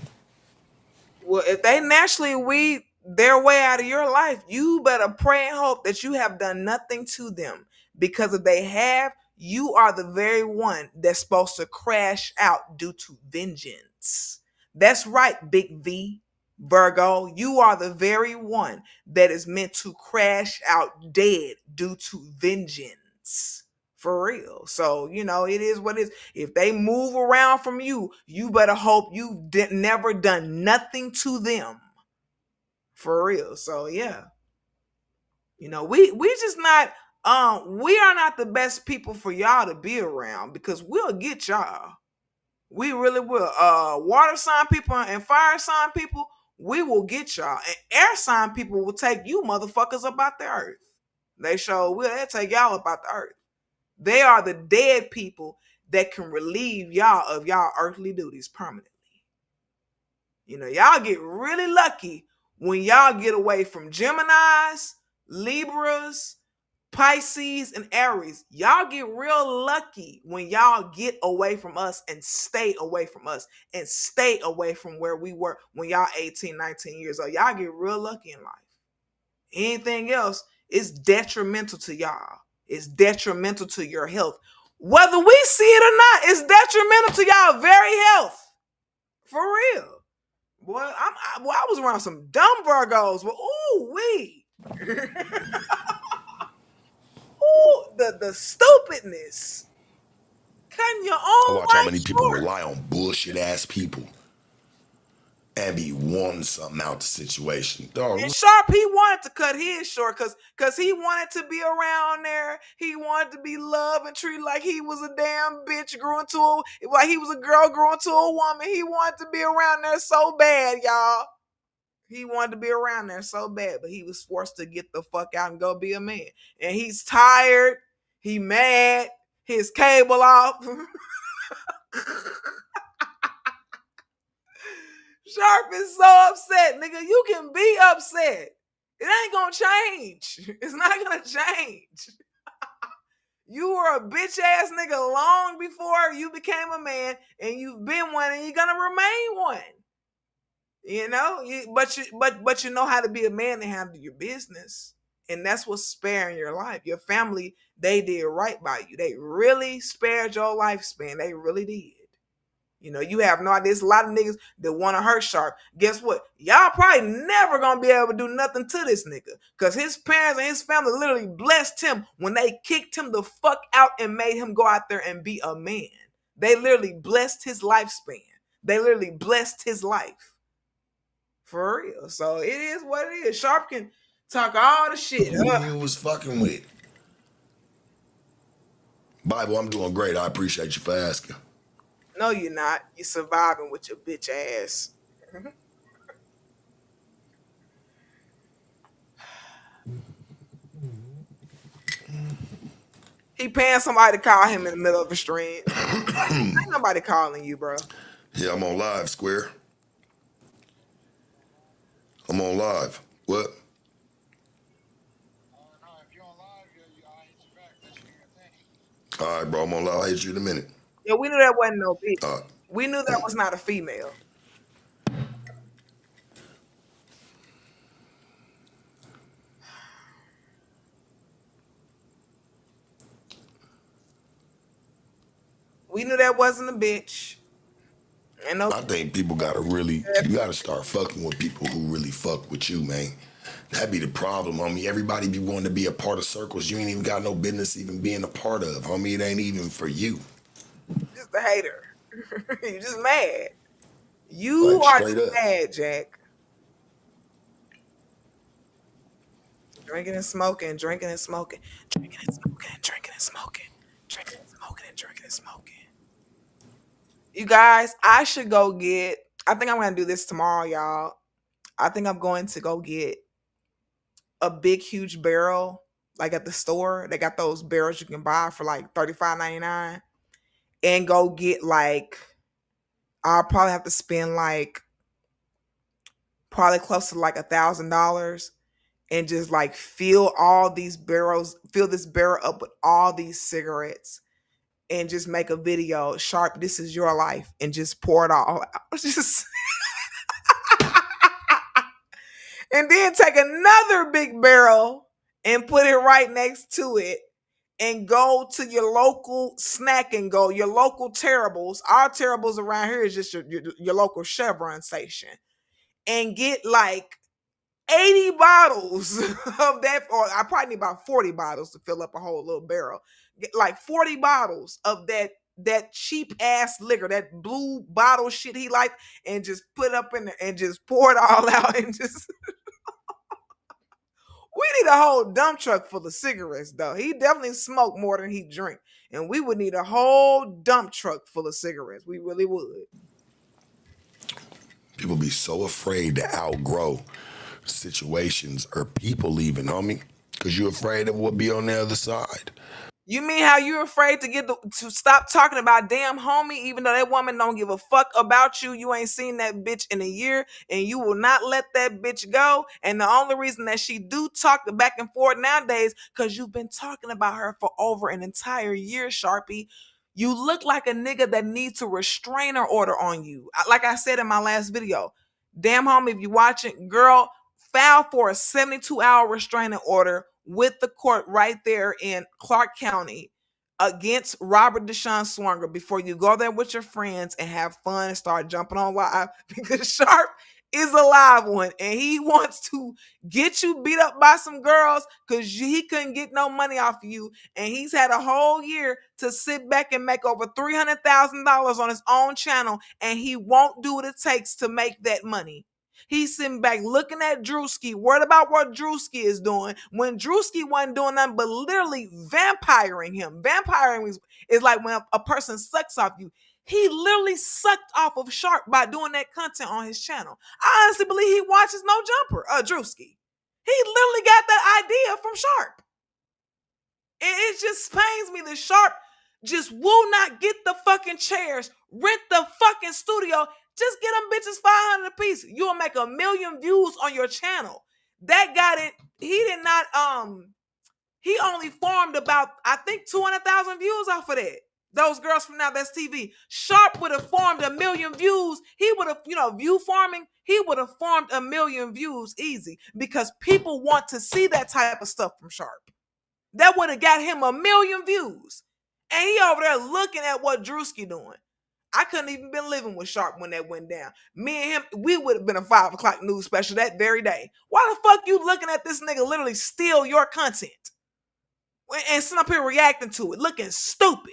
A: Well, if they naturally weed their way out of your life, you better pray and hope that you have done nothing to them. Because if they have, you are the very one that's supposed to crash out due to vengeance. That's right, Big V, Virgo. You are the very one that is meant to crash out dead due to vengeance. For real. So, you know, it is what it is. If they move around from you, you better hope you never done nothing to them. For real. So, yeah. You know, we just not we are not the best people for y'all to be around because we'll get y'all. We really will. Water sign people and fire sign people, we will get y'all. And air sign people will take you motherfuckers up out the earth. They sure will. They'll take y'all up out the earth. They are the dead people that can relieve y'all of y'all earthly duties permanently. You know, y'all get really lucky when y'all get away from Geminis, Libras, Pisces, and Aries. Y'all get real lucky when y'all get away from us and stay away from us and stay away from where we were when y'all 18, 19 years old. Y'all get real lucky in life. Anything else is detrimental to y'all. It's detrimental to your health. Whether we see it or not, it's detrimental to y'all very health. For real. Boy, I was around some dumb Virgos, but ooh wee. Ooh, the stupidness. Cutting your
B: I
A: own
B: watch how
A: life
B: many people
A: short.
B: rely on bullshit ass people and be wanting something out the situation. Dog,
A: And Sharp, he wanted to cut his short because he wanted to be around there. He wanted to be loved and treated like he was a damn bitch like he was a girl growing to a woman. He wanted to be around there so bad, y'all. He wanted to be around there so bad, but he was forced to get the fuck out and go be a man. And he's tired. He mad. His cable off. Sharp is so upset, nigga. You can be upset. It ain't gonna change. It's not gonna change. You were a bitch ass nigga long before you became a man, and you've been one, and you're gonna remain one. You know, but you know how to be a man and handle your business, and that's what's sparing your life. Your family, they did right by you. They really spared your lifespan. They really did. You know, you have no idea. There's a lot of niggas that want to hurt Sharp. Guess what? Y'all probably never gonna be able to do nothing to this nigga. Cause his parents and his family literally blessed him when they kicked him the fuck out and made him go out there and be a man. They literally blessed his lifespan. They literally blessed his life. For real. So it is what it is. Sharp can talk all the shit.
B: who you was fucking with? Bible, I'm doing great. I appreciate you for asking.
A: No, you're not. You're surviving with your bitch ass. He paying somebody to call him in the middle of the street. Ain't nobody calling you, bro.
B: Yeah, I'm on live, Square. I'm on live. What? All right, bro. I'm on live. I'll hit you in a minute.
A: Yeah, we knew that wasn't no bitch. We knew that was not a female. We knew that wasn't a bitch. And no,
B: I think people you gotta start fucking with people who really fuck with you, man. That be the problem, homie. Everybody be wanting to be a part of circles you ain't even got no business even being a part of, homie. It ain't even for you.
A: just a hater. You just mad. You
B: Like,
A: are
B: straight
A: just
B: up.
A: mad, Jack. Drinking and smoking, drinking and smoking, drinking and smoking, drinking and smoking, drinking and smoking and drinking and smoking. You guys, I should go get. I think I'm gonna do this tomorrow, y'all. I think I'm going to go get a big, huge barrel, like at the store. They got those barrels you can buy for like $35.99, and go get like. I'll probably have to spend like probably close to like $1,000 and just like fill this barrel up with all these cigarettes and just make a video. Sharp, this is your life, and just pour it all out. Just and then take another big barrel and put it right next to it and go to your local snack and go, your local Terribles. Our Terribles around here is just your local Chevron station, and get like 80 bottles of that, or I probably need about 40 bottles to fill up a whole little barrel. Get like 40 bottles of that cheap ass liquor, that blue bottle shit he liked, and just put up in there and just pour it all out and just we need a whole dump truck full of cigarettes though. He definitely smoked more than he drink. And we would need a whole dump truck full of cigarettes. We really would.
B: People be so afraid to outgrow situations or people leaving, homie, because you're afraid of what be on the other side.
A: You mean how you're afraid to stop talking about damn homie, even though that woman don't give a fuck about you? You ain't seen that bitch in a year, and you will not let that bitch go. And the only reason that she do talk the back and forth nowadays, because you've been talking about her for over an entire year, Sharpie. You look like a nigga that needs a restrainer order on you. Like I said in my last video, damn homie, if you watching, girl, filed for a 72-hour restraining order with the court right there in Clark County against Robert Deshaun Swanger before you go there with your friends and have fun and start jumping on live because Sharp is a live one and he wants to get you beat up by some girls because he couldn't get no money off of you, and he's had a whole year to sit back and make over $300,000 on his own channel, and he won't do what it takes to make that money. He's sitting back looking at Drewski, worried about what Drewski is doing when Drewski wasn't doing nothing but literally vampiring him. Vampiring is like when a person sucks off you. He literally sucked off of Sharp by doing that content on his channel. I honestly believe he watches No Jumper, Drewski. He literally got that idea from Sharp. And it just pains me that Sharp just will not get the fucking chairs, rent the fucking studio. Just get them bitches $500 a piece. You'll make 1 million views on your channel. That got it. He did not. He only farmed about, I think, 200,000 views off of that. Those girls from Now That's TV. Sharp would have farmed 1 million views. He would have, view farming. He would have farmed 1 million views easy because people want to see that type of stuff from Sharp. That would have got him 1 million views. And he over there looking at what Drewski doing. I couldn't even been living with Sharp when that went down. Me and him, we would have been a 5 o'clock news special that very day. Why the fuck you looking at this nigga literally steal your content and sitting up here reacting to it, looking stupid?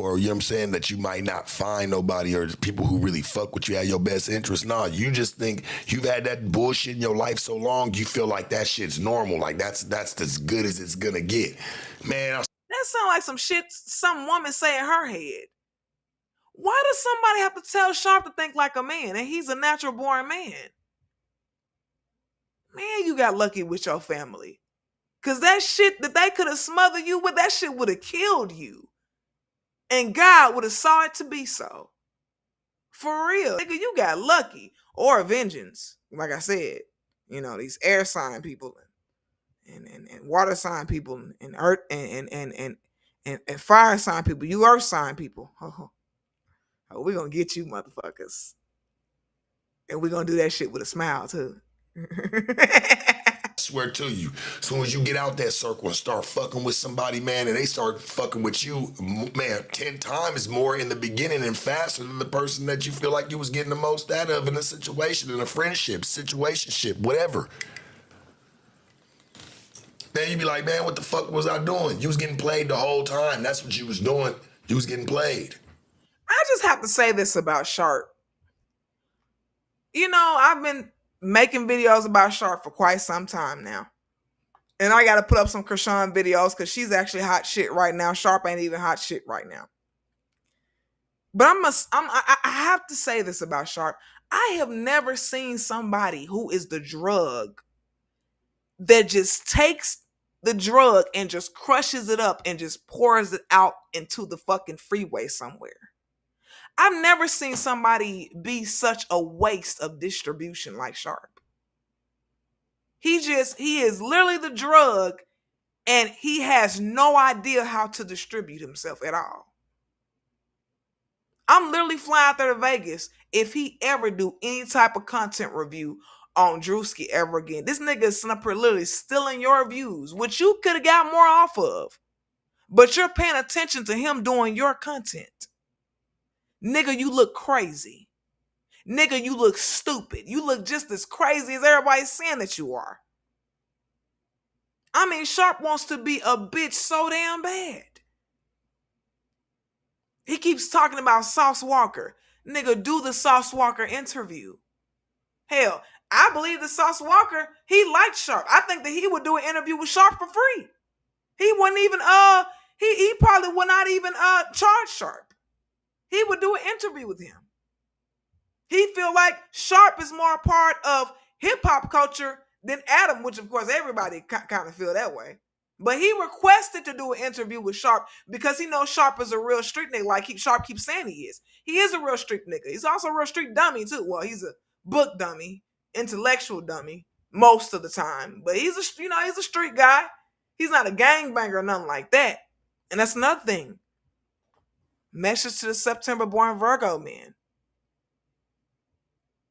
B: Or, you know what I'm saying, that you might not find nobody or people who really fuck with you at your best interest. Nah, you just think you've had that bullshit in your life so long, you feel like that shit's normal. Like that's as good as it's gonna get. Man,
A: that sound like some shit some woman say in her head. Why does somebody have to tell Sharp to think like a man and he's a natural born man? Man, you got lucky with your family. Because that shit that they could have smothered you with, that shit would have killed you. And God would have saw it to be so. For real. Nigga, you got lucky. Or vengeance. Like I said, these air sign people and water sign people and earth and fire sign people. You earth sign people. Oh, we're going to get you motherfuckers. And we're going to do that shit with a smile, too.
B: I swear to you, as soon as you get out that circle and start fucking with somebody, man, and they start fucking with you, man, 10 times more in the beginning and faster than the person that you feel like you was getting the most out of in a situation, in a friendship, situationship, whatever. Man, you be like, man, what the fuck was I doing? You was getting played the whole time. That's what you was doing. You was getting played.
A: I just have to say this about Sharp. I've been making videos about Sharp for quite some time now. And I got to put up some Krishan videos because she's actually hot shit right now. Sharp ain't even hot shit right now. But I have to say this about Sharp. I have never seen somebody who is the drug that just takes the drug and just crushes it up and just pours it out into the fucking freeway somewhere. I've never seen somebody be such a waste of distribution like Sharp. He is literally the drug and he has no idea how to distribute himself at all. I'm literally flying out there to Vegas if he ever do any type of content review on Drewski ever again. This nigga is literally stealing your views, which you could have got more off of. But you're paying attention to him doing your content. Nigga, you look crazy. Nigga, you look stupid. You look just as crazy as everybody's saying that you are. I mean, Sharp wants to be a bitch so damn bad. He keeps talking about Sauce Walker. Nigga, do the Sauce Walker interview. Hell, I believe that Sauce Walker, he liked Sharp. I think that he would do an interview with Sharp for free. He wouldn't even, he probably would not even charge Sharp. He would do an interview with him. He feel like Sharp is more a part of hip-hop culture than Adam, which of course everybody kind of feel that way. But he requested to do an interview with Sharp because he knows Sharp is a real street nigga, like Sharp keeps saying he is. He is a real street nigga. He's also a real street dummy too. Well, he's a book dummy, intellectual dummy most of the time. But he's a street guy. He's not a gangbanger or nothing like that. And that's another thing. Message to the September born Virgo men.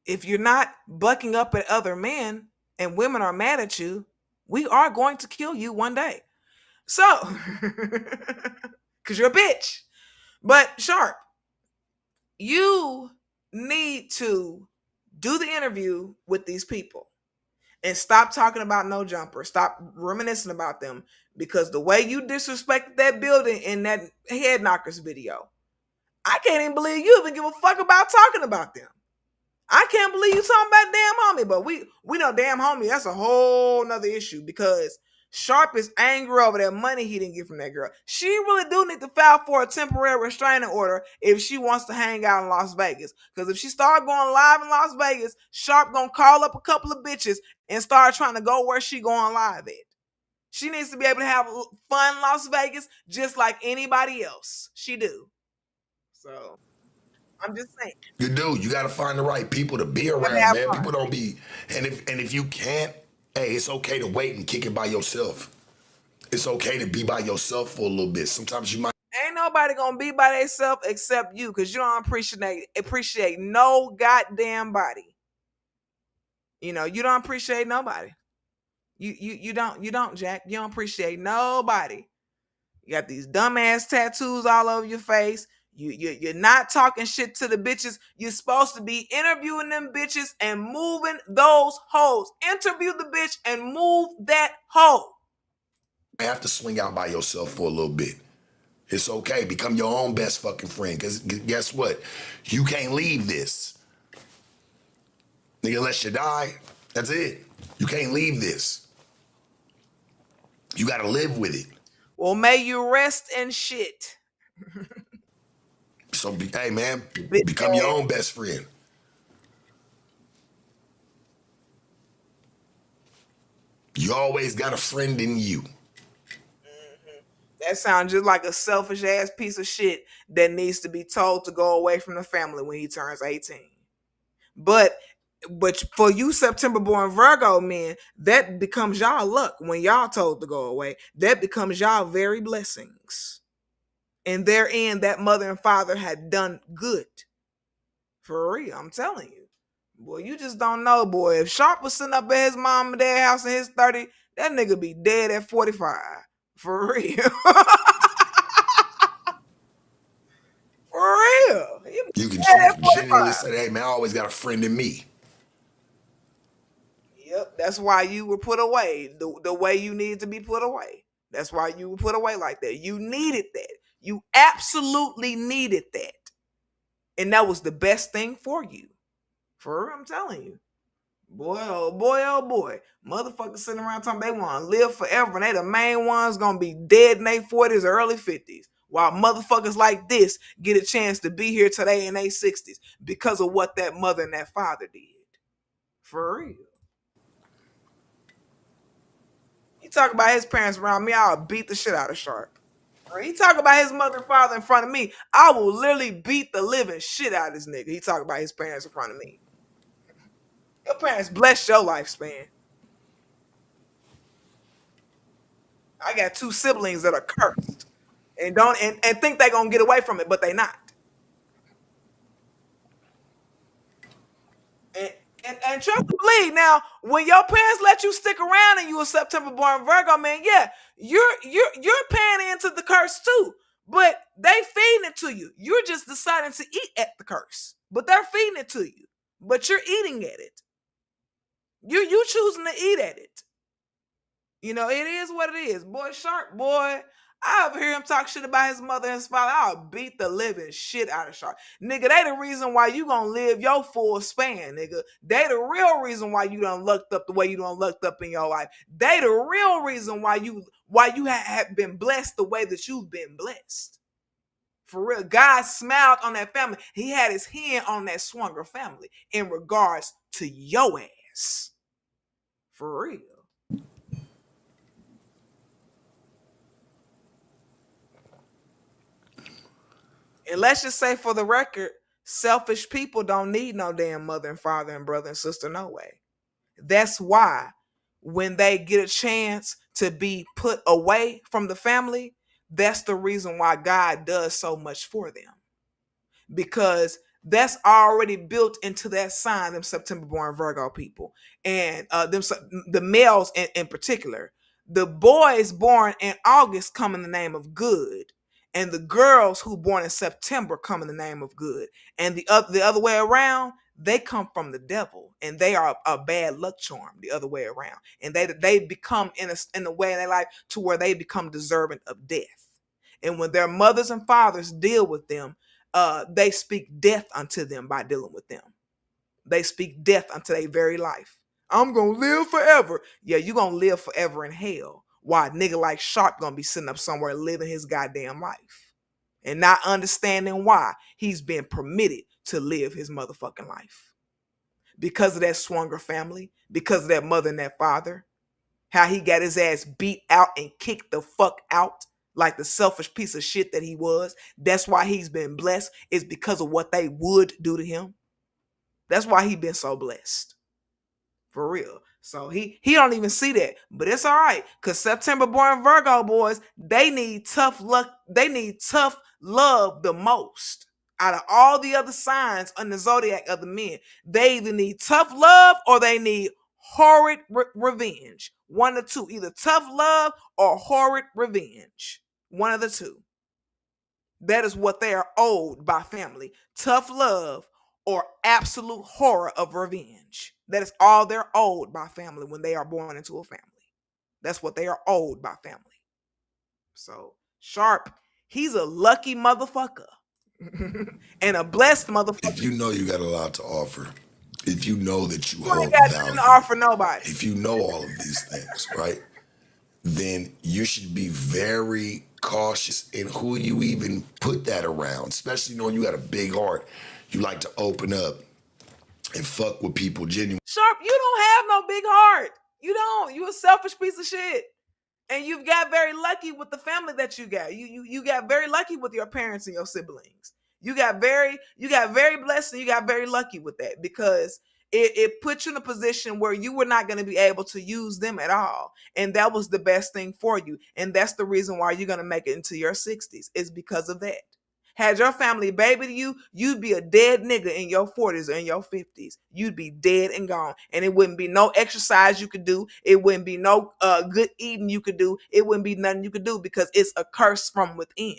A: if you're not bucking up at other men and women are mad at you, we are going to kill you one day. So, because you're a bitch. But Sharp, you need to do the interview with these people and stop talking about no jumper. Stop reminiscing about them, because the way you disrespected that building in that Head Knockers video, I can't even believe you even give a fuck about talking about them. I can't believe you talking about damn homie, but we know damn homie, that's a whole nother issue, because Sharp is angry over that money he didn't get from that girl. She really do need to file for a temporary restraining order if she wants to hang out in Las Vegas. Because if she start going live in Las Vegas, Sharp gonna call up a couple of bitches and start trying to go where she going live at. She needs to be able to have fun in Las Vegas just like anybody else. She do. So I'm just saying.
B: You do. You got to find the right people to be
A: You gotta
B: around,
A: have
B: man.
A: fun.
B: People don't be, and if you can't, hey, it's okay to wait and kick it by yourself. It's okay to be by yourself for a little bit. Sometimes you might.
A: Ain't nobody gonna be by themselves except you, because you don't appreciate no goddamn body. You know, you don't appreciate nobody. You don't, Jack. You don't appreciate nobody. You got these dumbass tattoos all over your face. You're not talking shit to the bitches. You're supposed to be interviewing them bitches and moving those hoes. Interview the bitch and move that hoe.
B: Have to swing out by yourself for a little bit. It's okay. Become your own best fucking friend. Because guess what? You can't leave this. Nigga, unless you die, that's it. You can't leave this. You got to live with it.
A: Well, may you rest in shit.
B: So, hey, man,
A: Bitch
B: become your
A: ass.
B: own best friend. You always got a friend in you.
A: That sounds just like a selfish ass piece of shit that needs to be told to go away from the family when he turns 18. But for you September born Virgo men, that becomes y'all luck when y'all told to go away. That becomes y'all very blessings. And therein that mother and father had done good. For real, I'm telling you. Boy, you just don't know, boy. If Sharp was sitting up at his mom and dad house in his 30, that nigga be dead at 45. For real. For real. He be
B: You can
A: dead at
B: genuinely
A: 45.
B: say, hey, man, I always got a friend in me.
A: Yep, that's why you were put away the way you needed to be put away. That's why you were put away like that. You needed that. You absolutely needed that. And that was the best thing for you. For real, I'm telling you. Boy, oh boy, oh boy. Motherfuckers sitting around talking they want to live forever, and they the main ones gonna be dead in their 40s or early 50s. While motherfuckers like this get a chance to be here today in their 60s because of what that mother and that father did. For real. He talk about his parents around me, I'll beat the shit out of Sharp. He talk about his mother and father in front of me, I will literally beat the living shit out of this nigga. He talk about his parents in front of me. Your parents blessed your lifespan. I got two siblings that are cursed and don't and think they gonna get away from it, but they not. And trust and believe. Now, when your parents let you stick around and you a September born Virgo, man, yeah, you're paying into the curse too. But they feeding it to you. You're just deciding to eat at the curse. But they're feeding it to you. But you're eating at it. You choosing to eat at it. You know, it is what it is. Boy, Sharp, boy. I ever hear him talk shit about his mother and his father, I'll beat the living shit out of Sharp. Nigga, they the reason why you gonna live your full span, nigga. They the real reason why you done looked up the way you done looked up in your life. They the real reason why you have been blessed the way that you've been blessed. For real, God smiled on that family. He had his hand on that Swanger family in regards to your ass. For real. And let's just say for the record, selfish people don't need no damn mother and father and brother and sister, no way. That's why when they get a chance to be put away from the family, that's the reason why God does so much for them. Because That's already built into that sign, them September born Virgo people. And the males in particular. The boys born in August come in the name of good. And the girls who born in September come in the name of good. And the other way around, they come from the devil, and they are a bad luck charm the other way around. And they become in a way in their life to where they become deserving of death. And when their mothers and fathers deal with them, they speak death unto them by dealing with them. They speak death unto their very life. I'm gonna live forever. Yeah, you gonna live forever in hell. Why a nigga like Sharp gonna be sitting up somewhere living his goddamn life and not understanding why he's been permitted to live his motherfucking life. Because of that Swanger family, because of that mother and that father, how he got his ass beat out and kicked the fuck out like the selfish piece of shit that he was. That's why he's been blessed, is because of what they would do to him. That's why he been so blessed. For real. So he don't even see that. But it's all right. Because September born Virgo boys, they need tough luck. They need tough love the most. Out of all the other signs on the zodiac of the men, they either need tough love or they need horrid revenge. One of the two. Either tough love or horrid revenge. One of the two. That is what they are owed by family. Tough love or absolute horror of revenge. That is all they're owed by family when they are born into a family. That's what they are owed by family. So Sharp, he's a lucky motherfucker. And a blessed motherfucker.
B: If you know you got a lot to offer, if you know that you
A: You ain't
B: hold
A: got nothing to
B: value,
A: offer nobody.
B: if you know all of these things, right, then you should be very cautious in who you even put that around, especially knowing you got a big heart. You like to open up and fuck with people genuinely.
A: Sharp, you don't have no big heart. You don't. You a selfish piece of shit. And you've got very lucky with the family that you got. You got very lucky with your parents and your siblings. You got very blessed, and you got very lucky with that, because it put you in a position where you were not going to be able to use them at all. And that was the best thing for you. And that's the reason why you're going to make it into your 60s, is because of that. Had your family babied you, you'd be a dead nigga in your 40s or in your 50s. You'd be dead and gone. And it wouldn't be no exercise you could do. It wouldn't be no good eating you could do. It wouldn't be nothing you could do, because it's a curse from within.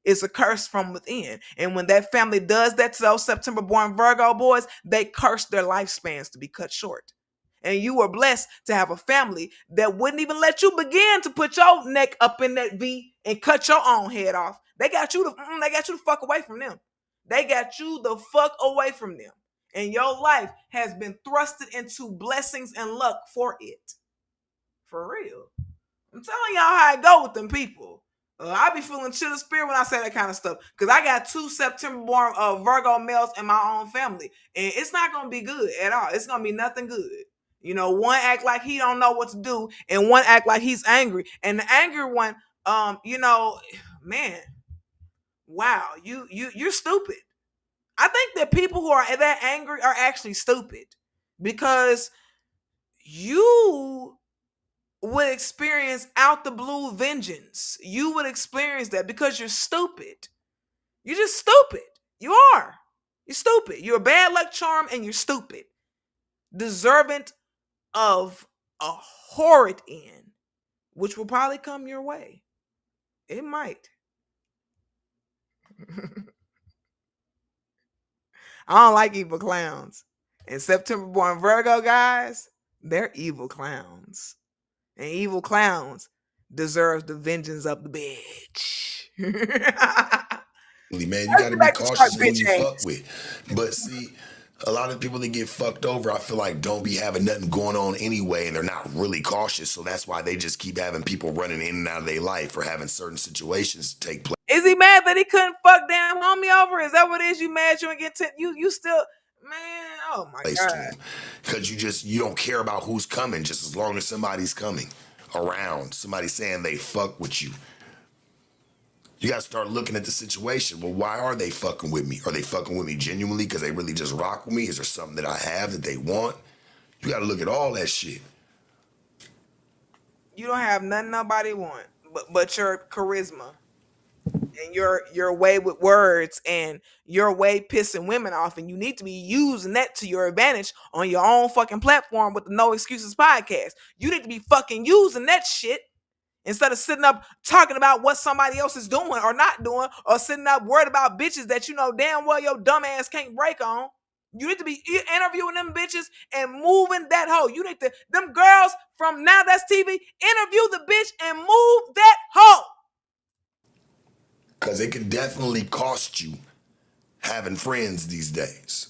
A: It's a curse from within. And when that family does that to those September born Virgo boys, they curse their lifespans to be cut short. And you were blessed to have a family that wouldn't even let you begin to put your neck up in that V and cut your own head off. They got you to fuck away from them. They got you the fuck away from them. And your life has been thrusted into blessings and luck for it. For real. I'm telling y'all how I go with them people. I be feeling chill of spirit when I say that kind of stuff, because I got 2 September born Virgo males in my own family, and it's not gonna be good at all. It's gonna be nothing good. You know, one act like he don't know what to do, and one act like he's angry. And the angry one, man, wow, you're stupid. I think that people who are that angry are actually stupid, because you would experience out the blue vengeance. You would experience that because you're stupid. You're just stupid. You are. You're stupid. You're a bad luck charm, and you're stupid. Deserving of a horrid end, which will probably come your way. It might. I don't like evil clowns. And September born Virgo guys, they're evil clowns. And evil clowns deserves the vengeance of the bitch.
B: Man, you got to be cautious who you fuck with. But see, a lot of people that get fucked over, I feel like, don't be having nothing going on anyway, and they're not really cautious. So that's why they just keep having people running in and out of their life, or having certain situations take place.
A: Is he mad that he couldn't fuck damn homie over? Is that what it is? You mad you ain't get you still, man? Oh my god!
B: Because you don't care about who's coming, just as long as somebody's coming around, somebody saying they fuck with you. You got to start looking at the situation. Well, why are they fucking with me? Are they fucking with me genuinely because they really just rock with me? Is there something that I have that they want? You got to look at all that shit.
A: You don't have nothing nobody want but your charisma and your way with words and your way pissing women off, and you need to be using that to your advantage on your own fucking platform with the No Excuses podcast. You need to be fucking using that shit instead of sitting up talking about what somebody else is doing or not doing, or sitting up worried about bitches that you know damn well your dumb ass can't break on. You need to be interviewing them bitches and moving that hoe. You need to, them girls from Now That's TV, interview the bitch and move that hoe.
B: Because it can definitely cost you having friends these days.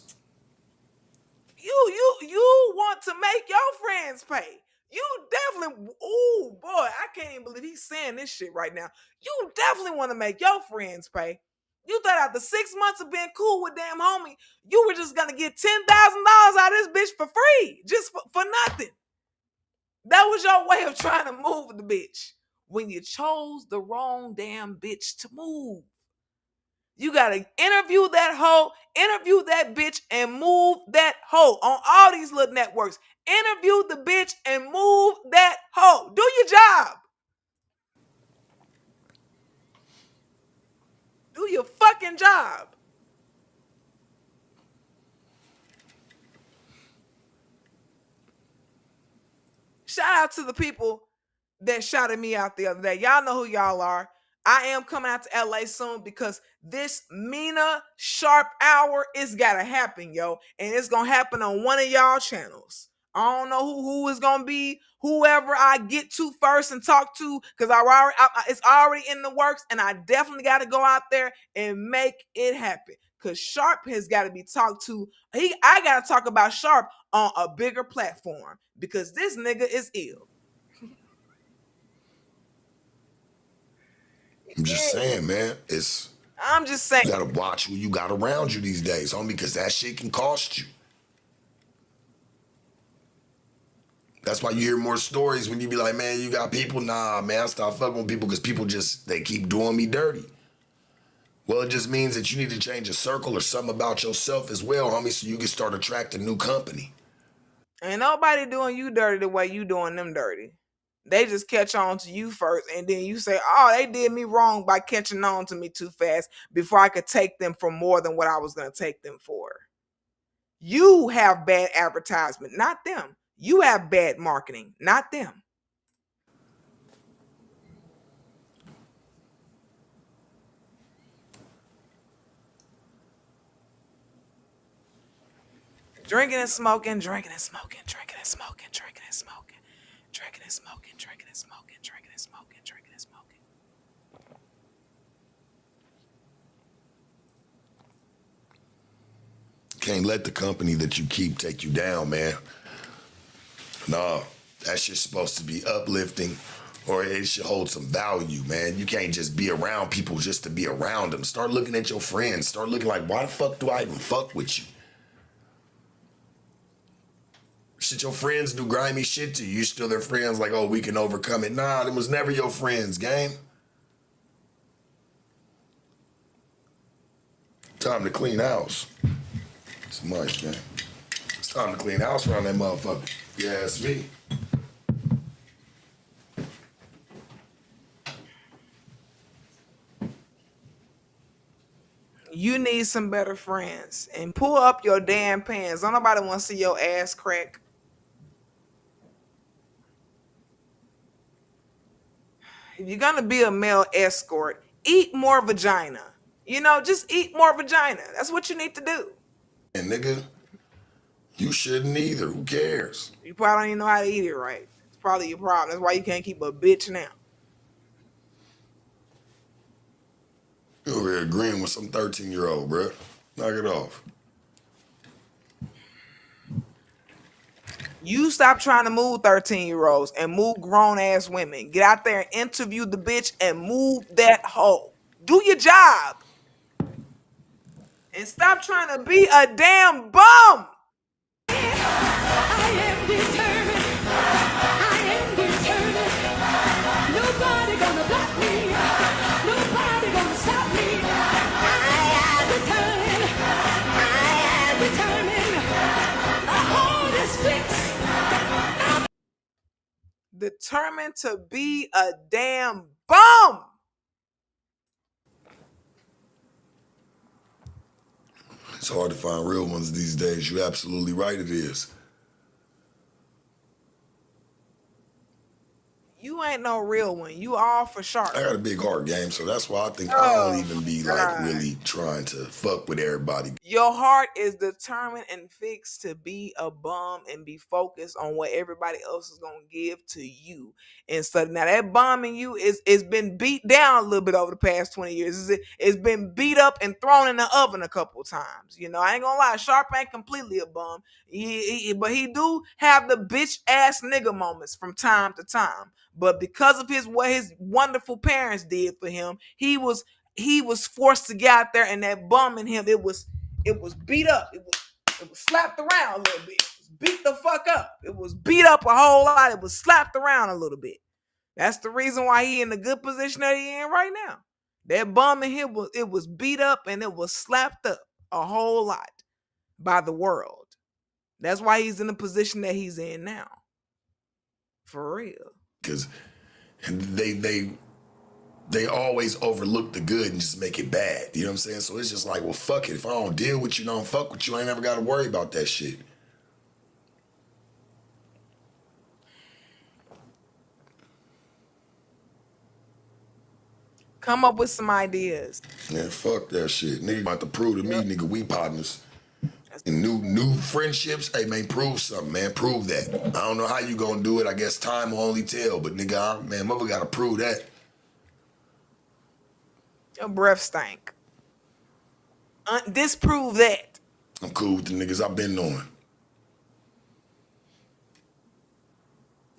A: You want to make your friends pay. You definitely, oh boy, I can't even believe he's saying this shit right now. You definitely want to make your friends pay. You thought after 6 months of being cool with damn homie, you were just gonna get $10,000 out of this bitch for free, just for nothing. That was your way of trying to move the bitch when you chose the wrong damn bitch to move. You gotta interview that hoe, interview that bitch, and move that hoe on all these little networks. Interview the bitch and move that hoe. Do your job. Do your fucking job. Shout out to the people that shouted me out the other day. Y'all know who y'all are. I am coming out to LA soon because this Mina Sharp Hour is gotta happen, yo. And it's gonna happen on one of y'all channels. I don't know who is gonna be, whoever I get to first and talk to, because it's already in the works, and I definitely gotta go out there and make it happen. Cause Sharp has got to be talked to. I gotta talk about Sharp on a bigger platform because this nigga is ill.
B: I'm just saying, man.
A: I'm just saying.
B: You gotta watch who you got around you these days, homie, because that shit can cost you. That's why you hear more stories when you be like, man, you got people. Nah, man, I stop fucking with people because people they keep doing me dirty. Well, it just means that you need to change a circle or something about yourself as well, homie, so you can start attracting new company.
A: Ain't nobody doing you dirty the way you doing them dirty. They just catch on to you first, and then you say, oh, they did me wrong by catching on to me too fast before I could take them for more than what I was going to take them for. You have bad advertisement, not them. You have bad marketing, not them. Drinking and smoking, drinking and smoking, drinking and smoking, drinking and smoking, drinking and smoking, drinking and smoking, drinking and smoking, drinking and smoking.
B: Can't let the company that you keep take you down, man. Nah, that shit's supposed to be uplifting, or it should hold some value, man. You can't just be around people just to be around them. Start looking at your friends. Start looking like, why the fuck do I even fuck with you? Shit, your friends do grimy shit to you. You still their friends like, oh, we can overcome it. Nah, them was never your friends, gang. Time to clean house. It's nice, man. It's time to clean house around that motherfucker. You ask me.
A: You need some better friends. And pull up your damn pants. Don't nobody want to see your ass crack. If you're going to be a male escort, eat more vagina. You know, just eat more vagina. That's what you need to do.
B: And nigga, you shouldn't either. Who cares?
A: You probably don't even know how to eat it right. It's probably your problem. That's why you can't keep a bitch now.
B: You over here agreeing with some 13-year-old, bruh. Knock it off.
A: You stop trying to move 13-year-olds and move grown-ass women. Get out there and interview the bitch and move that hoe. Do your job. And stop trying to be a damn bum.
C: I am determined. I am determined. Nobody gonna block me. Nobody gonna stop me. I am determined. I am determined. The hold is fixed.
A: Determined to be a damn bum.
B: It's hard to find real ones these days. You're absolutely right, it is.
A: You ain't no real one. You all for sharp.
B: I got a big heart game, so that's why I think I don't even be like really trying to fuck with everybody.
A: Your heart is determined and fixed to be a bum and be focused on what everybody else is gonna give to you. Instead, now that bum in you is been beat down a little bit over the past 20 years. It's been beat up and thrown in the oven a couple times. You know, I ain't gonna lie, Sharp ain't completely a bum. But he do have the bitch ass nigga moments from time to time. But because of what his wonderful parents did for him, he was forced to get out there, and that bum in him, it was beat up. It was slapped around a little bit. It was beat the fuck up. It was beat up a whole lot. It was slapped around a little bit. That's the reason why he in the good position that he in right now. That bum in him was beat up and it was slapped up a whole lot by the world. That's why he's in the position that he's in now. For real.
B: Because they always overlook the good and just make it bad. You know what I'm saying? So it's just like, well, fuck it. If I don't deal with you, don't fuck with you, I ain't never got to worry about that shit.
A: Come up with some ideas.
B: Man, fuck that shit. Nigga about to prove to me, nigga, we partners. And new friendships, hey man, prove something, man. Prove that. I don't know how you gonna do it. I guess time will only tell. But nigga, man, mother gotta prove that.
A: Your breath stank. Disprove that.
B: I'm cool with the niggas I've been knowing.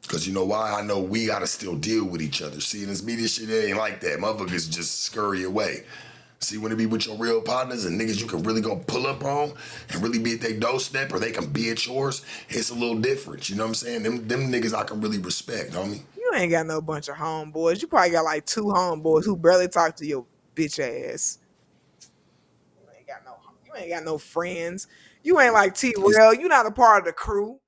B: Cause you know why? I know we gotta still deal with each other. See, in this media shit, it ain't like that. Motherfuckers just scurry away. See, when it be with your real partners and niggas you can really go pull up on and really be at their doorstep or they can be at yours, it's a little different. You know what I'm saying? Them niggas I can really respect, homie.
A: You ain't got no bunch of homeboys. You probably got like 2 homeboys who barely talk to your bitch ass. You ain't got no friends. You ain't like T-Rail. You not a part of the crew.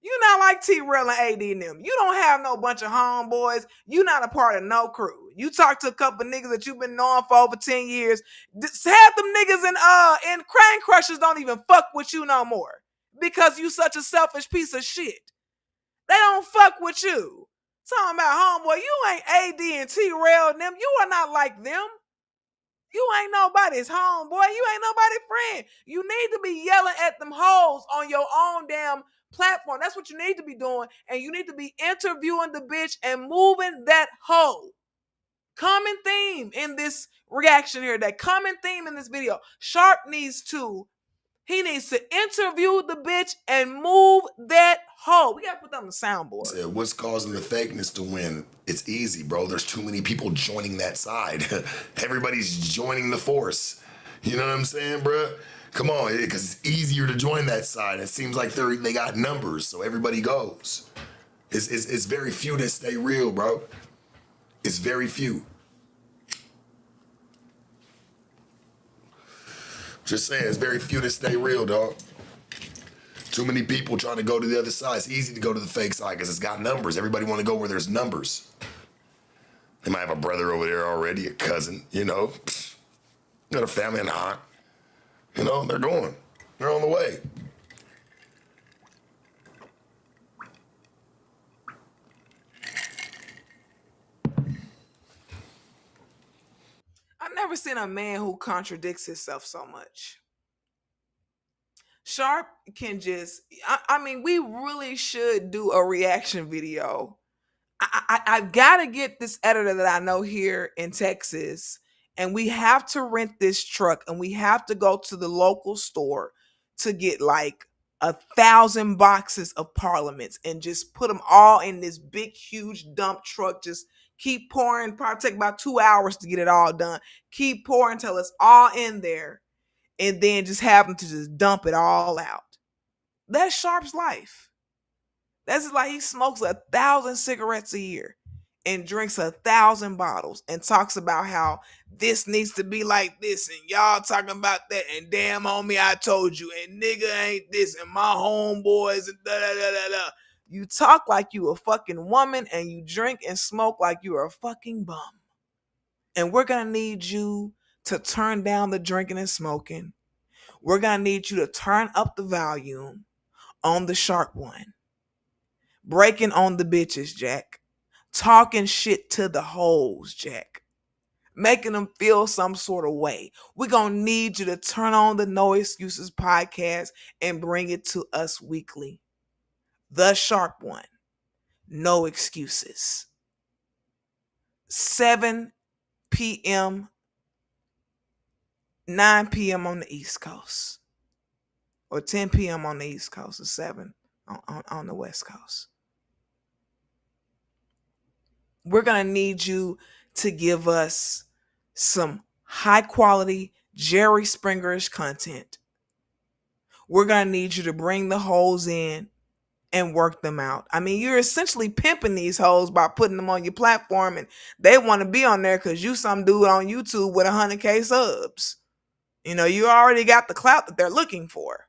A: You not like T-Rail and AD and them. You don't have no bunch of homeboys. You not a part of no crew. You talk to a couple niggas that you've been knowing for over 10 years. Half them niggas in Crane Crushers don't even fuck with you no more. Because you such a selfish piece of shit. They don't fuck with you. Talking about homeboy, you ain't AD and T-Rail and them. You are not like them. You ain't nobody's homeboy. You ain't nobody's friend. You need to be yelling at them hoes on your own damn platform. That's what you need to be doing. And you need to be interviewing the bitch and moving that hoe. Common theme in this reaction here, that common theme in this video. Sharp needs to interview the bitch and move that hoe. We gotta put that on the soundboard.
B: Said, what's causing the fakeness to win? It's easy, bro. There's too many people joining that side. Everybody's joining the force. You know what I'm saying, bro? Come on, because it's easier to join that side. It seems like they got numbers, so everybody goes. It's very few that stay real, bro. It's very few. Just saying, it's very few that stay real, dog. Too many people trying to go to the other side. It's easy to go to the fake side because it's got numbers. Everybody want to go where there's numbers. They might have a brother over there already, a cousin, you know. Got a family and aunt. You know, they're going. They're on the way.
A: I've never seen a man who contradicts himself so much. Sharp can just, I mean, we really should do a reaction video. I've got to get this editor that I know here in Texas, and we have to rent this truck, and we have to go to the local store to get like 1,000 boxes of Parliaments and just put them all in this big, huge dump truck. Just keep pouring. Probably take about 2 hours to get it all done. Keep pouring till it's all in there, and then just have them to just dump it all out. That's Sharp's life. That's like he smokes 1,000 cigarettes a year and drinks 1,000 bottles and talks about how this needs to be like this and y'all talking about that and damn homie I told you and nigga ain't this and my homeboys and da da da da da. You talk like you a fucking woman and you drink and smoke like you are a fucking bum. And we're gonna need you to turn down the drinking and smoking. we're going to need you to turn up the volume on the Sharp one. Breaking on the bitches, Jack. Talking shit to the hoes, Jack. Making them feel some sort of way. We're going to need you to turn on the No Excuses podcast and bring it to us weekly. The Sharp one. No Excuses. 7 p.m., 9 p.m. on the East Coast. Or 10 p.m. on the East Coast, or 7 on the West Coast. We're going to need you to give us some high quality Jerry Springerish content. We're going to need you to bring the hoes in and work them out. I mean, you're essentially pimping these hoes by putting them on your platform, and they want to be on there because you some dude on YouTube with 100K subs. You know, you already got the clout that they're looking for.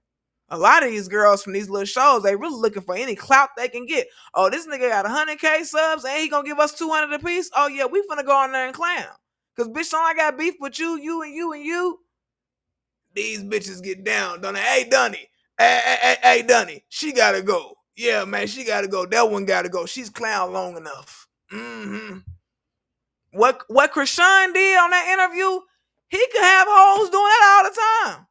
A: A lot of these girls from these little shows, they really looking for any clout they can get. Oh, this nigga got 100K subs and he gonna give us 200 a piece? Oh yeah, we finna go on there and clown. Cause bitch, don't I got beef with you, and you? These bitches get down, don't they? Hey, Dunny. Hey, Dunny. She gotta go. Yeah, man, she gotta go. That one gotta go. She's clown long enough. Mm-hmm. What Krishan did on that interview, he could have hoes doing that all the time.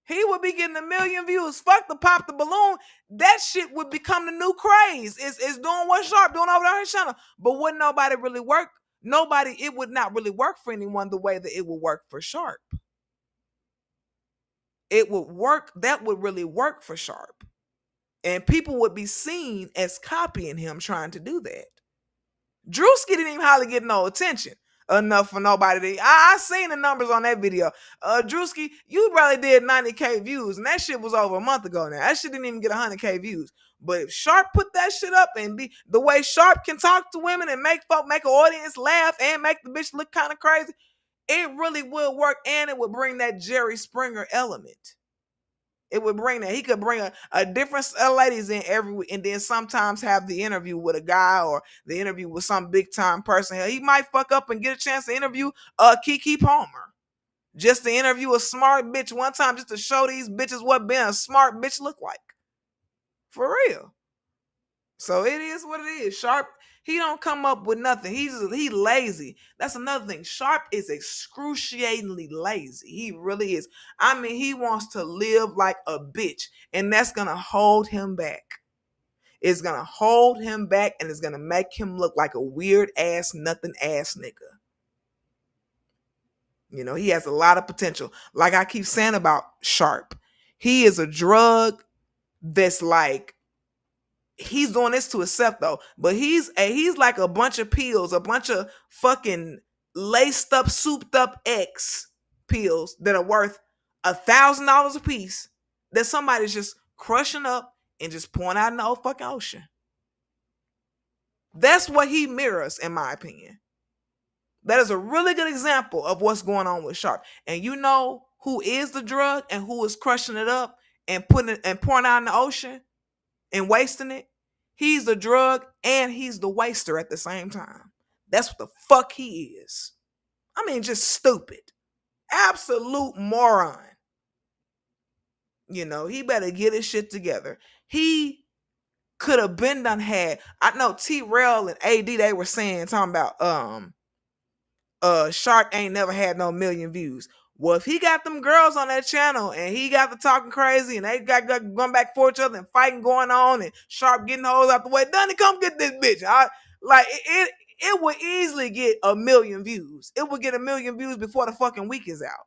A: He would be getting 1 million views. Fuck the pop the balloon. That shit would become the new craze. It's doing what Sharp doing over there on his channel. But would nobody really work? It would not really work for anyone the way that it would work for Sharp. It would work. That would really work for Sharp. And people would be seen as copying him trying to do that. Drewski didn't even hardly get no attention enough for nobody to. I seen the numbers on that video. Drewski, you probably did 90K views, and that shit was over a month ago now. That shit didn't even get 100K views. But if Sharp put that shit up and be the way Sharp can talk to women and make an audience laugh and make the bitch look kind of crazy, it really would work, and it would bring that Jerry Springer element. It would bring that. He could bring a different set of ladies in every week, and then sometimes have the interview with a guy or the interview with some big time person. He might fuck up and get a chance to interview Keke Palmer. Just to interview a smart bitch one time, just to show these bitches what being a smart bitch look like. For real. So it is what it is. Sharp, he don't come up with nothing. He lazy. That's another thing. Sharp is excruciatingly lazy. He really is. I mean, he wants to live like a bitch, and that's gonna hold him back. It's gonna hold him back, and it's gonna make him look like a weird ass, nothing ass nigga. You know, he has a lot of potential. Like I keep saying about Sharp, he is a drug that's like, he's doing this to himself though, but he's like a bunch of pills, a bunch of fucking laced up, souped up X pills that are worth $1,000 a piece that somebody's just crushing up and just pouring out in the old fucking ocean. That's what he mirrors, in my opinion. That is a really good example of what's going on with Sharp. And you know who is the drug and who is crushing it up and putting it and pouring out in the ocean and wasting it? He's the drug and he's the waster at the same time. That's what the fuck he is. I mean, just stupid. Absolute moron. You know, he better get his shit together. He could have been done had. I know T-Rail and AD, they were talking about Sharp ain't never had no million views. Well, if he got them girls on that channel and he got the talking crazy and they got going back for each other and fighting going on and Sharp getting hoes out the way, Dunny, come get this bitch. It would easily get 1 million views. It would get 1 million views before the fucking week is out.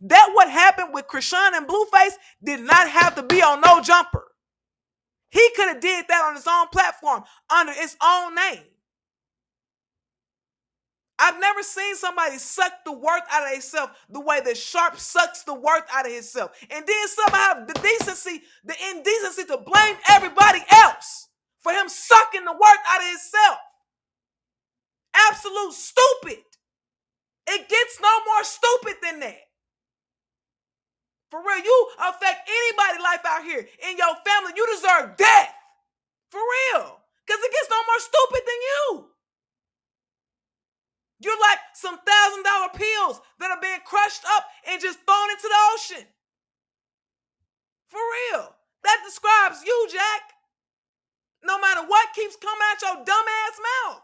A: That what happened with Krishan and Blueface did not have to be on No Jumper. He could have did that on his own platform under its own name. I've never seen somebody suck the worth out of themselves the way that Sharp sucks the worth out of himself. And then somehow have the indecency to blame everybody else for him sucking the worth out of himself. Absolute stupid. It gets no more stupid than that. For real, you affect anybody's life out here in your family, you deserve death. For real. Because it gets no more stupid than you. You're like some $1,000 pills that are being crushed up and just thrown into the ocean. For real. That describes you, Jack. No matter what keeps coming out your dumb ass mouth.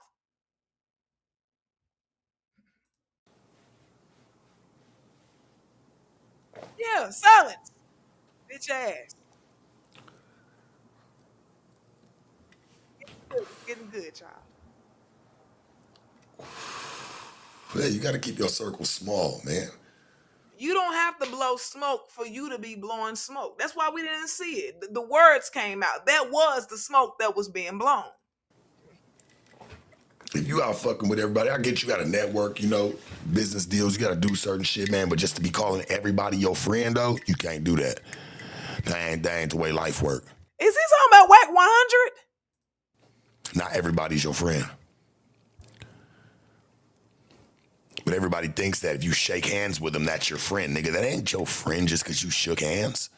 A: Yeah, silence. Bitch ass. Getting good, child.
B: Yeah, you got to keep your circle small, man.
A: You don't have to blow smoke for you to be blowing smoke. That's why we didn't see it. The words came out. That was the smoke that was being blown.
B: If you out fucking with everybody, I get you got a network, you know, business deals, you got to do certain shit, man. But just to be calling everybody your friend, though, you can't do that. That ain't the way life work.
A: Is he talking about Whack 100?
B: Not everybody's your friend. But everybody thinks that if you shake hands with them, that's your friend. Nigga, that ain't your friend just because you shook hands.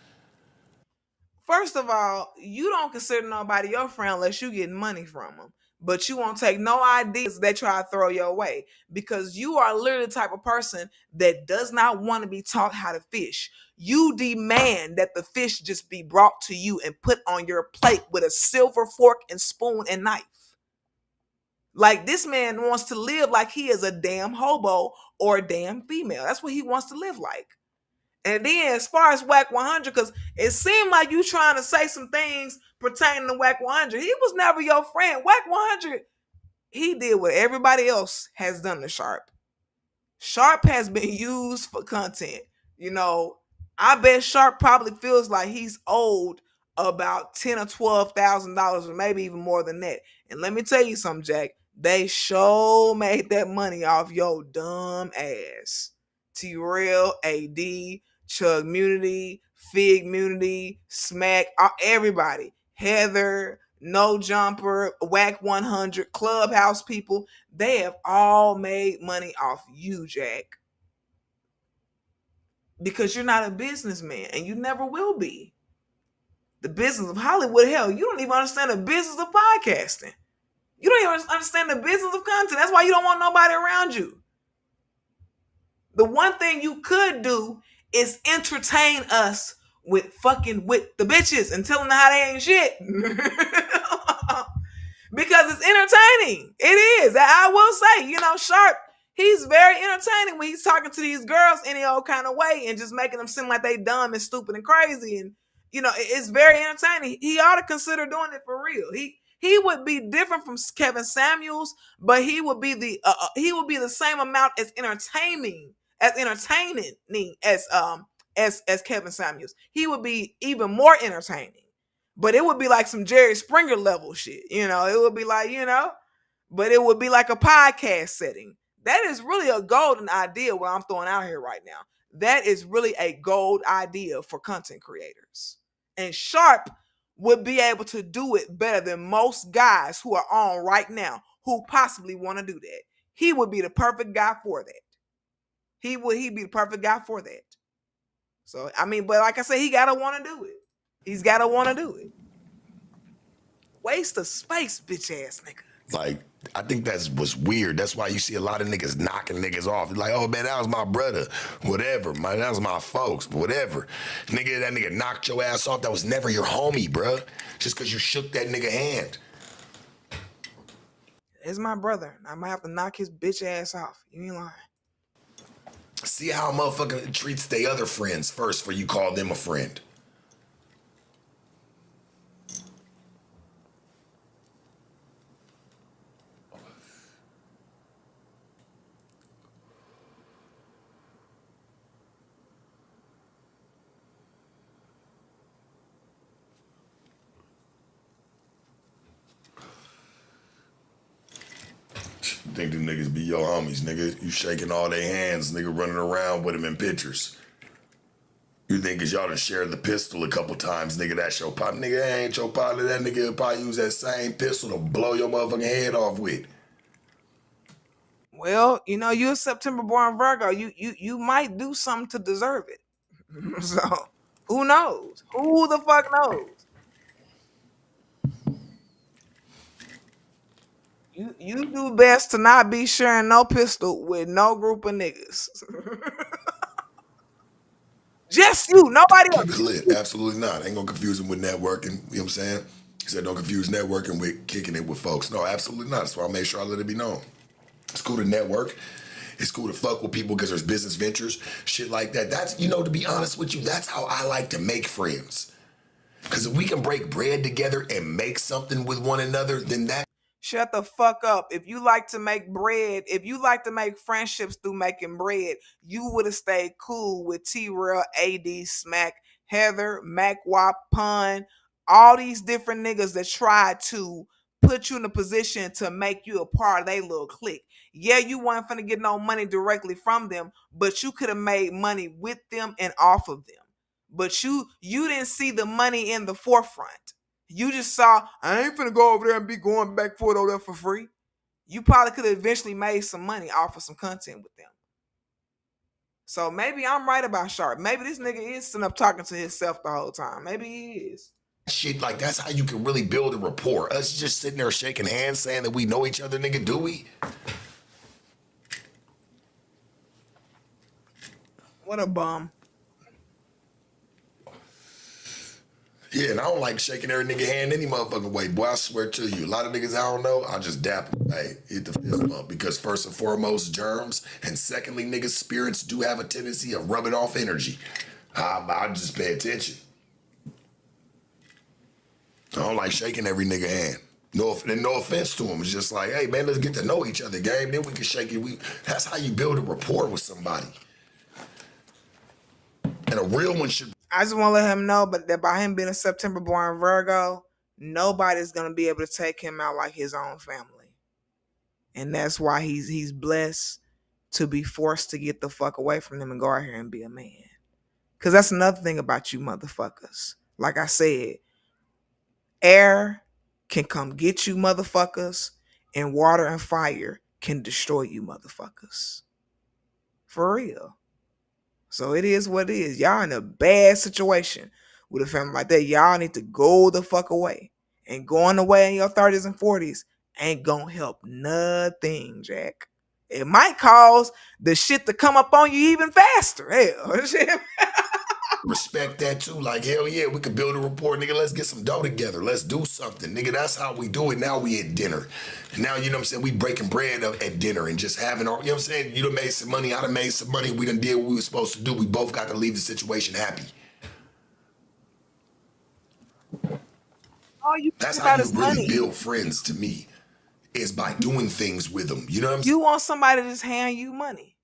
A: First of all, you don't consider nobody your friend unless you getting money from them. But you won't take no ideas they try to throw your way because you are literally the type of person that does not want to be taught how to fish. You demand that the fish just be brought to you and put on your plate with a silver fork and spoon and knife. Like this man wants to live like he is a damn hobo or a damn female. That's what he wants to live like. And then as far as Whack 100, because it seemed like you trying to say some things pertaining to Whack 100. He was never your friend. Whack 100, he did what everybody else has done to Sharp. Sharp has been used for content. You know, I bet Sharp probably feels like he's owed about $10,000 or $12,000 or maybe even more than that. And let me tell you something, Jack. They sure made that money off your dumb ass. T-Real, AD, Chug Munity, Fig Munity, Smack, everybody. Heather, No Jumper, Whack 100, Clubhouse people. They have all made money off you, Jack. Because you're not a businessman and you never will be. The business of Hollywood, hell, you don't even understand the business of podcasting. You don't even understand the business of content. That's why you don't want nobody around you. The one thing you could do is entertain us with fucking with the bitches and telling them how they ain't shit. Because it's entertaining. It is. I will say, you know, Sharp, he's very entertaining when he's talking to these girls any old kind of way and just making them seem like they dumb and stupid and crazy. And, you know, it's very entertaining. He ought to consider doing it for real. He would be different from Kevin Samuels, but he would be the same amount as entertaining as Kevin Samuels. He would be even more entertaining. But it would be like some Jerry Springer level shit. You know, it would be like, you know, but it would be like a podcast setting. That is really a golden idea what I'm throwing out here right now. That is really a gold idea for content creators. And Sharp would be able to do it better than most guys who are on right now who possibly want to do that. He would be the perfect guy for that. He'd be the perfect guy for that. So, I mean, but like I said, he got to want to do it. He's got to want to do it. Waste of space, bitch ass nigga.
B: Like, I think that's what's weird. That's why you see a lot of niggas knocking niggas off. It's like, oh man, that was my brother. Whatever. Man, that was my folks. Whatever. Nigga, that nigga knocked your ass off. That was never your homie, bruh. Just because you shook that nigga hand.
A: It's my brother. I might have to knock his bitch ass off. You ain't lying.
B: See how a motherfucker treats their other friends first before you call them a friend. You think them niggas be your homies, nigga? You shaking all their hands, nigga, running around with them in pictures. You think cause y'all done shared the pistol a couple times, nigga, that's your pop. Nigga, that ain't your partner. That nigga will probably use that same pistol to blow your motherfucking head off with.
A: Well, you know, you're a September born Virgo. You might do something to deserve it. So, who knows? Who the fuck knows? You do best to not be sharing no pistol with no group of niggas. Just you, nobody else.
B: Keep it lit. Absolutely not. I ain't gonna confuse him with networking. You know what I'm saying? He said don't confuse networking with kicking it with folks. No, absolutely not. That's why I made sure I let it be known. It's cool to network. It's cool to fuck with people because there's business ventures, shit like that. That's, you know, to be honest with you, that's how I like to make friends. Because if we can break bread together and make something with one another, then that.
A: Shut the fuck up. If you like to make bread, if you like to make friendships through making bread, you would have stayed cool with T-Rail, AD, Smack, Heather, Mac Wop, Pun, all these different niggas that tried to put you in a position to make you a part of their little clique. Yeah, you weren't finna get no money directly from them, but you could have made money with them and off of them. But you didn't see the money in the forefront. You just saw, I ain't finna go over there and be going back for it over there for free. You probably could have eventually made some money off of some content with them. So maybe I'm right about Sharp. Maybe this nigga is sitting up talking to himself the whole time. Maybe he is.
B: Shit, like that's how you can really build a rapport. Us just sitting there shaking hands saying that we know each other, nigga, do we?
A: What a bum.
B: Yeah, and I don't like shaking every nigga hand any motherfucking way. Boy, I swear to you, a lot of niggas I don't know, I just dap them. Hey, hit the fist bump. Because first and foremost, germs. And secondly, niggas' spirits do have a tendency of rubbing off energy. I just pay attention. I don't like shaking every nigga hand. No offense to him. It's just like, hey, man, let's get to know each other, game. Then we can shake it. That's how you build a rapport with somebody. And a real one should.
A: I just want to let him know, but that by him being a September born Virgo, nobody's gonna be able to take him out like his own family, and that's why he's blessed to be forced to get the fuck away from them and go out here and be a man. Cause that's another thing about you motherfuckers. Like I said, air can come get you motherfuckers, and water and fire can destroy you motherfuckers. For real. So it is what it is. Y'all in a bad situation with a family like that. Y'all need to go the fuck away. And going away in your 30s and 40s ain't gonna help nothing, Jack. It might cause the shit to come up on you even faster. Hell.
B: Respect that too. Like, hell yeah, we could build a rapport, nigga. Let's get some dough together. Let's do something, nigga. That's how we do it. Now we at dinner. And now, you know what I'm saying, we breaking bread up at dinner and just having our, you know what I'm saying, you done made some money, I done made some money. We done did what we were supposed to do. We both got to leave the situation happy.
A: All you
B: That's
A: about
B: how you
A: is
B: really
A: money.
B: build friends to me, is by doing things with them. You know what I'm saying?
A: You want somebody to just hand you money.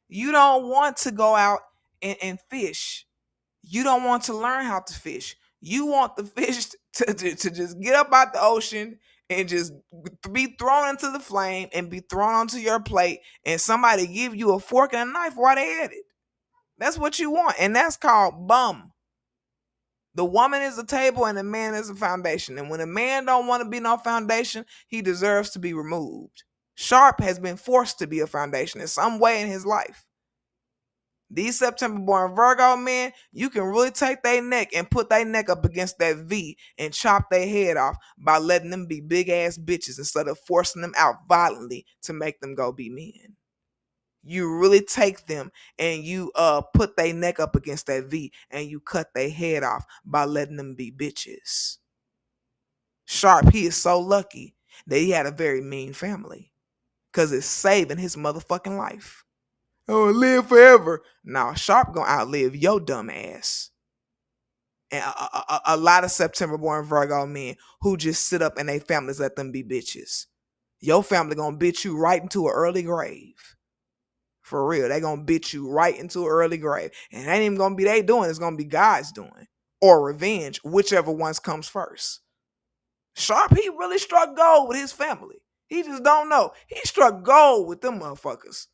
A: You don't want to go out and fish. You don't want to learn how to fish. You want the fish to just get up out the ocean and just be thrown into the flame and be thrown onto your plate, and somebody give you a fork and a knife while they at it. That's what you want, and that's called bum. The woman is the table and the man is the foundation. And when a man don't want to be no foundation, he deserves to be removed. Sharp has been forced to be a foundation in some way in his life. These September born Virgo men, you can really take their neck and put their neck up against that V and chop their head off by letting them be big ass bitches instead of forcing them out violently to make them go be men. You really take them and you put their neck up against that V and you cut their head off by letting them be bitches. Sharp, he is so lucky that he had a very mean family, because it's saving his motherfucking life. Oh, live forever. Nah, Sharp gonna outlive your dumb ass. And a lot of September born Virgo men who just sit up and their families let them be bitches. Your family gonna bitch you right into an early grave. For real, they gonna bitch you right into an early grave. And it ain't even gonna be they doing, it's gonna be God's doing. Or revenge, whichever ones comes first. Sharp, he really struck gold with his family. He just don't know. He struck gold with them motherfuckers.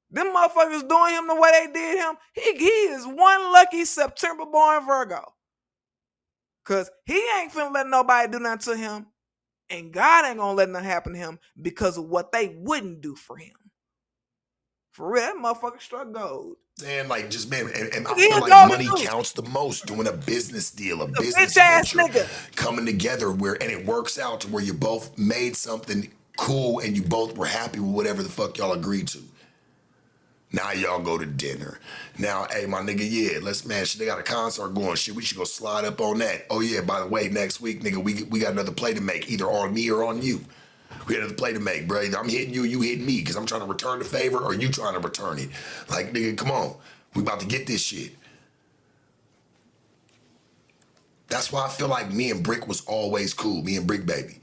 A: Them motherfuckers doing him the way they did him. He is one lucky September born Virgo. Cause he ain't finna let nobody do nothing to him. And God ain't gonna let nothing happen to him because of what they wouldn't do for him. For real, that motherfucker struck gold.
B: Saying like just man, and I feel like money counts the most. Doing a business deal, a business venture, coming together and it works out to where you both made something cool and you both were happy with whatever the fuck y'all agreed to. Now y'all go to dinner. Now, hey, my nigga, yeah, let's man, shit, they got a concert going. Shit, we should go slide up on that. Oh yeah, by the way, next week, nigga, we got another play to make, either on me or on you. We got another play to make, bro. Either I'm hitting you, or you hitting me, because I'm trying to return the favor, or you trying to return it. Like, nigga, come on. We about to get this shit. That's why I feel like me and Brick was always cool. Me and Brick Baby.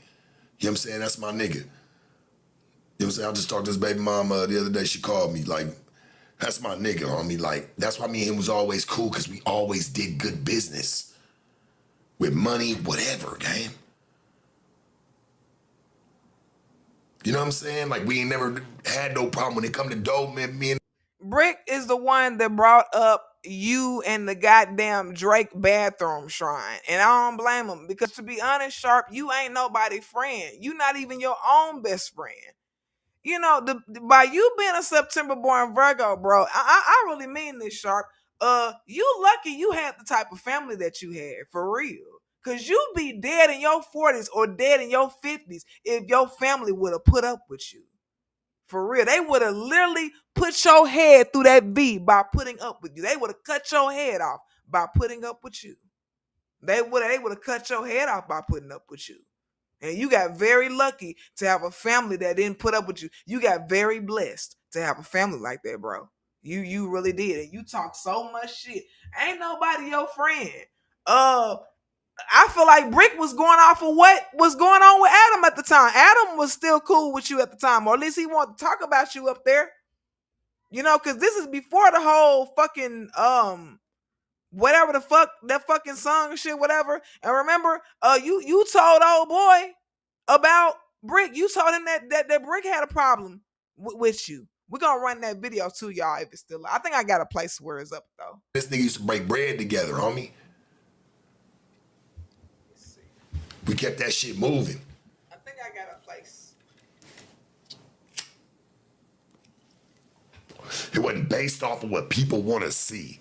B: You know what I'm saying? That's my nigga. You know what I'm saying? I just talked to this baby mama the other day. She called me. Like, that's my nigga, homie. Like, that's why me and him was always cool, because we always did good business. With money, whatever, gang. You know what I'm saying? Like, we ain't never had no problem when it come to dough, man. Me and
A: Brick is the one that brought up you and the goddamn Drake bathroom shrine. And I don't blame him, because to be honest, Sharp, you ain't nobody's friend. You not even your own best friend. You know, by you being a September born Virgo, bro, I really mean this, Sharp. You lucky you had the type of family that you had, for real. Cause you be dead in your 40s or dead in your 50s if your family would have put up with you. For real. They would have literally put your head through that V by putting up with you. They would have cut your head off by putting up with you. They would have cut your head off by putting up with you. And you got very lucky to have a family that didn't put up with you. You got very blessed to have a family like that, bro. You really did. And you talk so much shit. Ain't nobody your friend. I feel like Brick was going off of what was going on with Adam at the time. Adam was still cool with you at the time, or at least he wanted to talk about you up there. You know, because this is before the whole fucking whatever the fuck that fucking song and shit, whatever. And remember, you told old boy about Brick. You told him that Brick had a problem with you. We're gonna run that video too, y'all, if it's still. I think I got a place where it's up though.
B: this nigga used to break bread together, homie. We kept that shit moving.
A: I think I got a place.
B: It wasn't based off of what people want to see.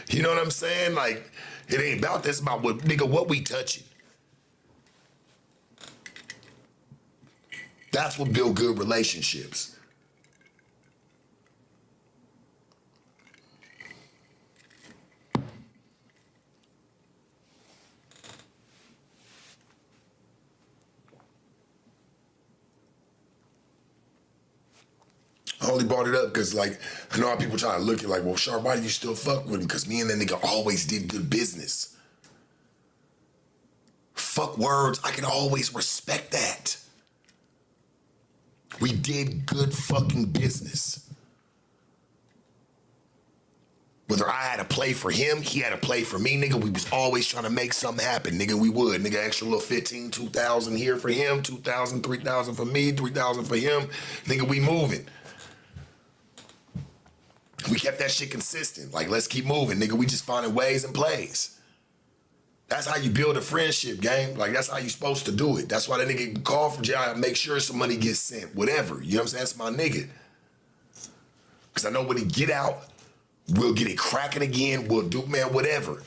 B: You know what I'm saying? Like, it ain't about this, about what, nigga, what we touching. That's what build good relationships. I only brought it up because, like, I know how people try to look at like, well, Sharp, why do you still fuck with him? Because me and that nigga always did good business. Fuck words, I can always respect that. We did good fucking business. Whether I had to play for him, he had to play for me, nigga, we was always trying to make something happen, nigga, we would. Nigga, extra little 15, 2,000 here for him, 2,000, 3,000 for me, 3,000 for him. Nigga, we moving. We kept that shit consistent. Like, let's keep moving, nigga. We just finding ways and plays. That's how you build a friendship, gang. Like, that's how you supposed to do it. That's why that nigga call from jail and make sure some money gets sent. Whatever. You know what I'm saying? That's my nigga. Because I know when he get out, we'll get it cracking again. We'll do, man, whatever.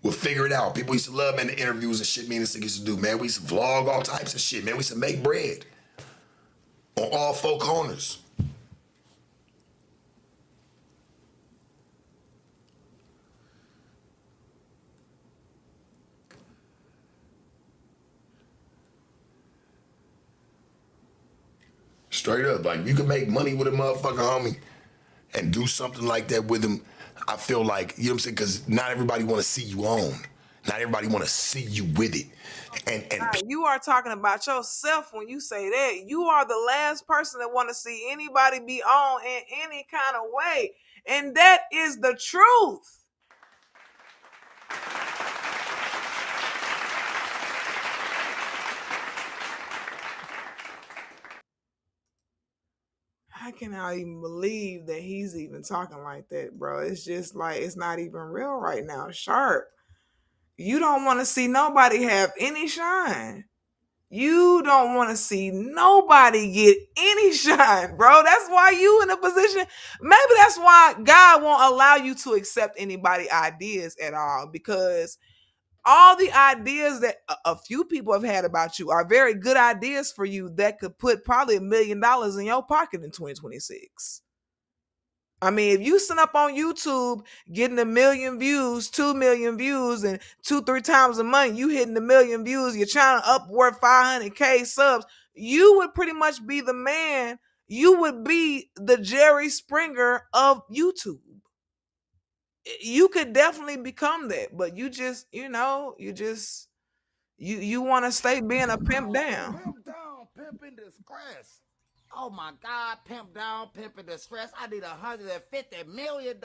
B: We'll figure it out. People used to love, man, the interviews and shit me and this nigga used to do, man. We used to vlog all types of shit, man. We used to make bread on all four corners. Straight up, like, you can make money with a motherfucker, homie, and do something like that with him. I feel like, you know what I'm saying? Because not everybody want to see you on. Not everybody want to see you with it. And
A: You are talking about yourself when you say that. You are the last person that want to see anybody be on in any kind of way. And that is the truth. I cannot even believe that he's even talking like that, bro. It's just like, it's not even real right now. Sharp. You don't want to see nobody have any shine. You don't want to see nobody get any shine, bro. That's why you in a position. Maybe that's why God won't allow you to accept anybody ideas at all, because all the ideas that a few people have had about you are very good ideas for you that could put probably $1 million in your pocket in 2026. I mean, if you sit up on YouTube getting 1 million views, 2 million views, and 2-3 times a month, you hitting 1 million views, you're trying to upward 500K subs, you would pretty much be the man. You would be the Jerry Springer of YouTube. You could definitely become that, but you just, you want to stay being a pimp down.
D: Pimp down, pimp in distress. Oh my God, pimp down, pimp in distress. I need $150 million.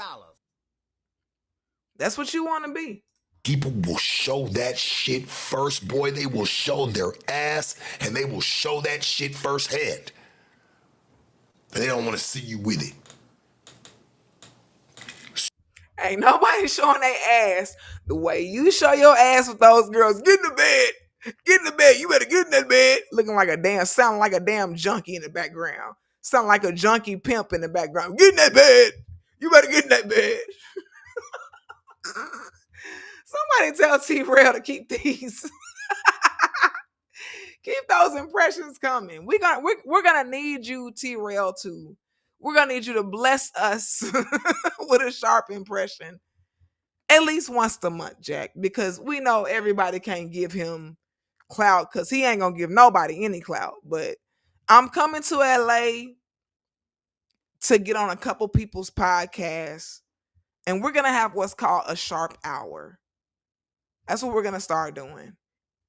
A: That's what you want to be.
B: People will show that shit first, boy. They will show their ass and they will show that shit firsthand. They don't want to see you with it.
A: Ain't nobody showing their ass the way you show your ass with those girls. Get in the bed. Get in the bed. You better get in that bed. Looking like sounding like a damn junkie in the background. Sound like a junkie pimp in the background. Get in that bed. You better get in that bed. Somebody tell T-Rail to keep these. Keep those impressions coming. We're gonna need you, T-Rail, to. We're gonna need you to bless us with a sharp impression at least once a month, Jack, because we know everybody can't give him clout because he ain't gonna give nobody any clout. But I'm coming to LA to get on a couple people's podcasts, and we're gonna have what's called a sharp hour. That's what we're gonna start doing,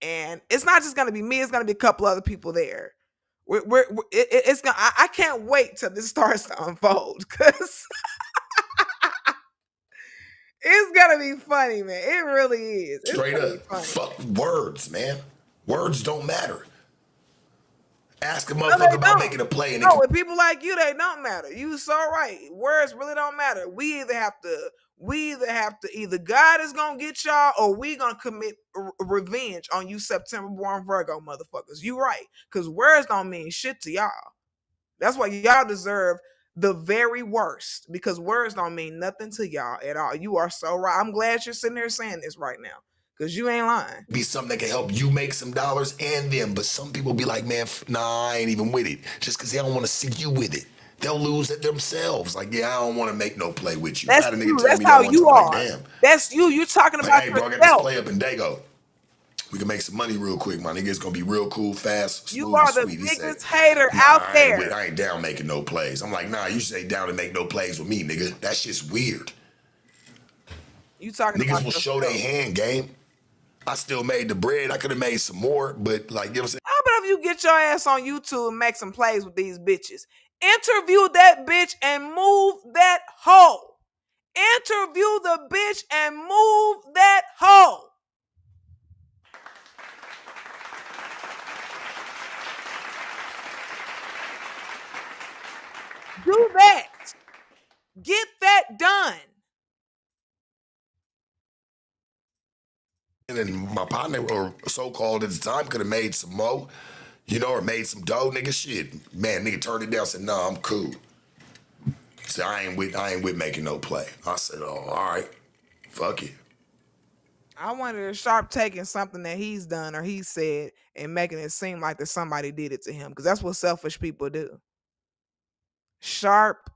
A: and it's not just gonna be me; it's gonna be a couple other people there. It's gonna. I can't wait till this starts to unfold because it's gonna be funny, man. It really is. It's
B: Straight
A: gonna
B: up.
A: be funny.
B: Fuck words, man. Words don't matter. Ask a
A: No,
B: motherfucker
A: they
B: about
A: don't.
B: making a play and
A: No, with people like you, they don't matter. You so right. Words really don't matter. We either have to either God is gonna get y'all or we gonna commit revenge on you September born Virgo motherfuckers. You right. Cause words don't mean shit to y'all. That's why y'all deserve the very worst, because words don't mean nothing to y'all at all. You are so right. I'm glad you're sitting there saying this right now, because you ain't lying.
B: be something that can help you make some dollars and them. But some people be like, man, nah, I ain't even with it. Just because they don't want to see you with it. They'll lose it themselves. Like, yeah, I don't want to make no play with you.
A: That's
B: I had a
A: you.
B: nigga tell
A: That's
B: me
A: how
B: that one
A: you
B: time,
A: are.
B: like, damn.
A: That's you. You're talking
B: Like,
A: about
B: hey, bro, I got this
A: yourself.
B: play up in Dago. We can make some money real quick, my nigga. It's gonna be real cool, fast, smooth,
A: You are
B: and
A: the
B: sweet. He said,
A: biggest hater
B: nah,
A: out
B: I ain't,
A: there.
B: I ain't down making no plays. I'm like, nah, you say down to make no plays with me, nigga. That shit's weird.
A: You talking
B: Niggas
A: about
B: will show their
A: yourself.
B: hand game. I still made the bread. I could have made some more, but like, you know what I'm saying?
A: How about if you get your ass on YouTube and make some plays with these bitches? Interview that bitch and move that hoe. Interview the bitch and move that hoe. Do that. Get that done.
B: And then my partner, or so-called at the time, could have made some mo, you know, or made some dough, nigga. Shit, man, nigga turned it down. Said, nah, I'm cool. Said, I ain't with making no play. I said, oh, all right, fuck it.
A: I wanted a Sharp taking something that he's done or he said and making it seem like that somebody did it to him, because that's what selfish people do. Sharp,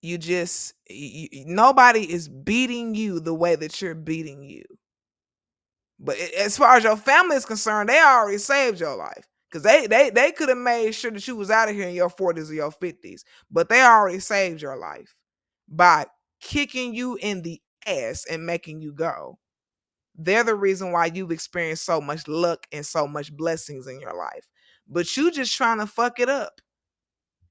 A: nobody is beating you the way that you're beating you. But as far as your family is concerned, they already saved your life, because they could have made sure that you was out of here in your 40s or your 50s, but they already saved your life by kicking you in the ass and making you go. They're the reason why you've experienced so much luck and so much blessings in your life. But you just trying to fuck it up.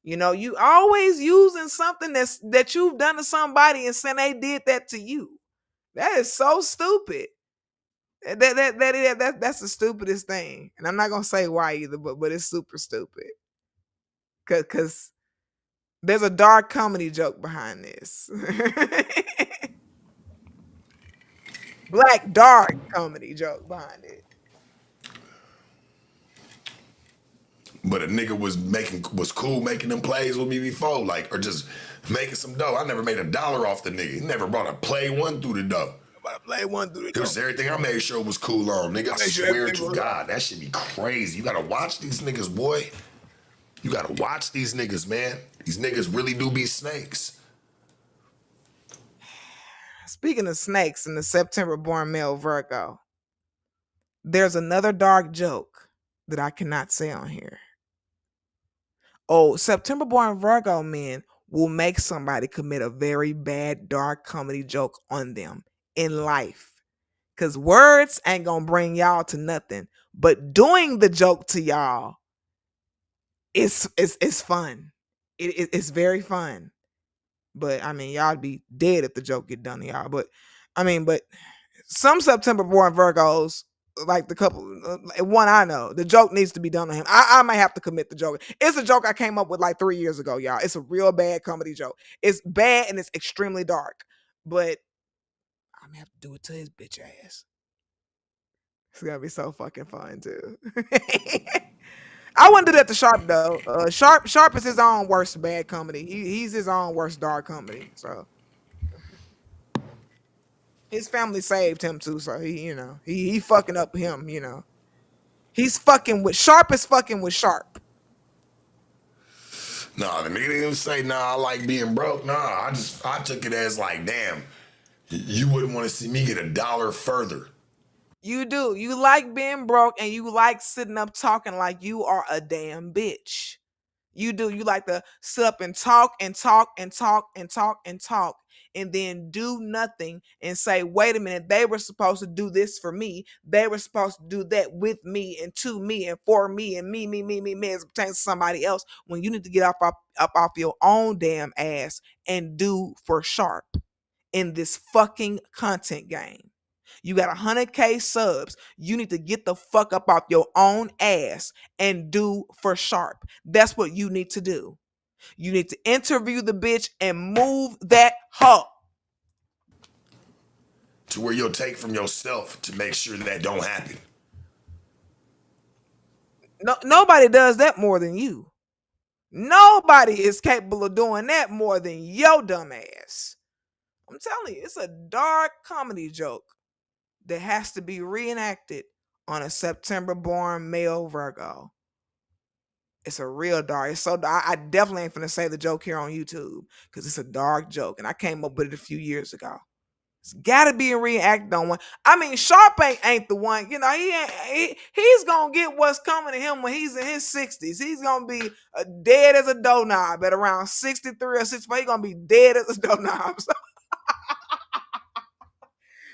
A: You know, you always using something that you've done to somebody and saying they did that to you. That is so stupid. That's the stupidest thing. And I'm not gonna say why either, but it's super stupid. Cause there's a dark comedy joke behind this. Black dark comedy joke behind it.
B: But a nigga was cool making them plays with me before, like, or just making some dough. I never made $1 off the nigga. He never brought a play one through the dough.
A: Play one through the
B: It was everything I made sure was cool on, nigga. I swear to God, that should be crazy. You gotta watch these niggas, boy. You gotta watch these niggas, man. These niggas really do be snakes.
A: Speaking of snakes and the September born male Virgo, there's another dark joke that I cannot say on here. Oh, September born Virgo men will make somebody commit a very bad dark comedy joke on them in life. Cause words ain't gonna bring y'all to nothing. But doing the joke to y'all is fun. It's very fun. But I mean, y'all be dead if the joke get done to y'all. But some September born Virgos, like the couple, one I know, the joke needs to be done to him. I might have to commit the joke. It's a joke I came up with like 3 years ago, y'all. It's a real bad comedy joke. It's bad and it's extremely dark. But I'm gonna have to do it to his bitch ass. It's gonna be so fucking fun too. I wouldn't do that to Sharp though. Sharp is his own worst bad comedy. He's his own worst dark comedy. So his family saved him too. So he fucking up him. He's fucking with Sharp is fucking with Sharp.
B: Nah, the nigga didn't say, nah, I like being broke. Nah, I took it as like, damn, you wouldn't want to see me get $1 further.
A: You do. You like being broke and you like sitting up talking like you are a damn bitch. You do. You like to sit up and talk and talk and talk and talk and talk and then do nothing and say, wait a minute, they were supposed to do this for me. They were supposed to do that with me and to me and for me and me as it pertains to somebody else, when you need to get up off your own damn ass and do for Sharp in this fucking content game. You got 100K subs. You need to get the fuck up off your own ass and do for Sharp. That's what you need to do. You need to interview the bitch and move that hoe.
B: To where you'll take from yourself to make sure that don't happen.
A: No, nobody does that more than you. Nobody is capable of doing that more than your dumb ass. I'm telling you, it's a dark comedy joke that has to be reenacted on a September born male Virgo. It's a real dark. It's so dark. I definitely ain't finna say the joke here on YouTube because it's a dark joke and I came up with it a few years ago. It's gotta be reenacted on one. I mean, Sharp ain't the one. He's gonna get what's coming to him when he's in his 60s. He's gonna be dead as a doorknob at around 63 or 64. He's gonna be dead as a doorknob. So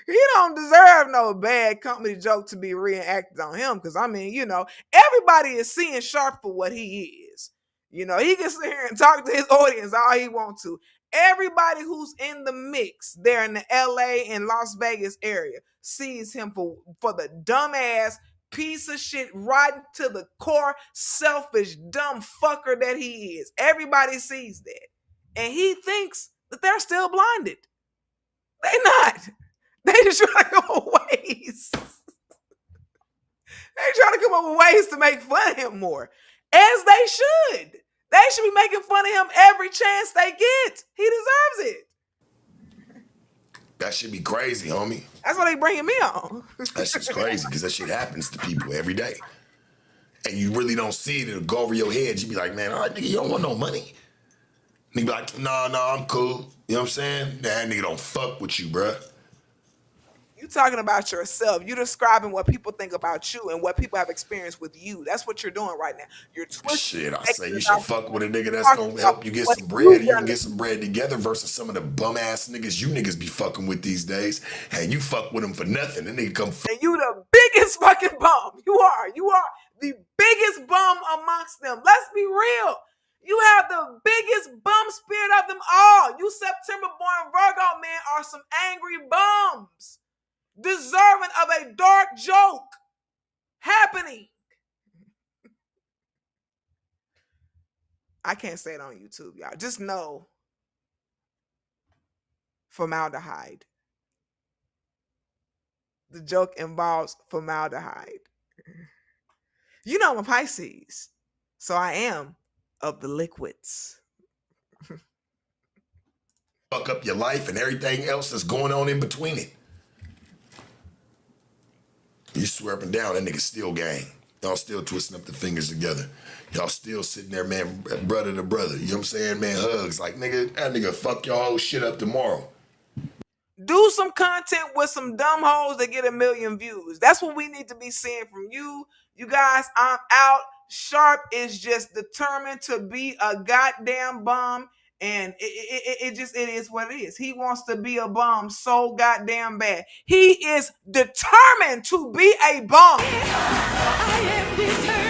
A: he don't deserve no bad comedy joke to be reenacted on him. Because, everybody is seeing Sharp for what he is. He can sit here and talk to his audience all he wants to. Everybody who's in the mix there in the LA and Las Vegas area sees him for the dumbass piece of shit, rotten to the core, selfish, dumb fucker that he is. Everybody sees that. And he thinks that they're still blinded. They not. They just trying to come up with ways. They trying to come up with ways to make fun of him more. As they should. They should be making fun of him every chance they get. He deserves it.
B: That should be crazy, homie.
A: That's why they bringing me on.
B: That shit's crazy because that shit happens to people every day. And you really don't see it. It'll go over your head. You be like, man, all right, nigga, you don't want no money. Nigga be like, nah, I'm cool. You know what I'm saying? That nigga don't fuck with you, bruh.
A: You talking about yourself. You're describing what people think about you and what people have experienced with you. That's what you're doing right now. You're twisting.
B: Shit, I say you should fuck with a nigga that's gonna help you get some bread. You can get some bread together versus some of the bum ass niggas you niggas be fucking with these days. And you fuck with them for nothing. That nigga come
A: and you the biggest fucking bum. You are the biggest bum amongst them. Let's be real. You have the biggest bum spirit of them all. You September born Virgo men are some angry bums. Deserving of a dark joke happening. I can't say it on YouTube, y'all. Just know formaldehyde. The joke involves formaldehyde. I'm a Pisces, so I am of the liquids.
B: fuck up your life and everything else that's going on in between it. You swear up and down, that nigga still gang. Y'all still twisting up the fingers together. Y'all still sitting there, man, brother to brother. You know what I'm saying? Man, hugs. Like, nigga, that nigga fuck your whole shit up tomorrow.
A: do some content with some dumb hoes that get 1 million views. That's what we need to be seeing from you. You guys, I'm out. Sharp is just determined to be a goddamn bum. And it is what it is. He wants to be a bum so goddamn bad. He is determined to be a bum.
C: I am determined.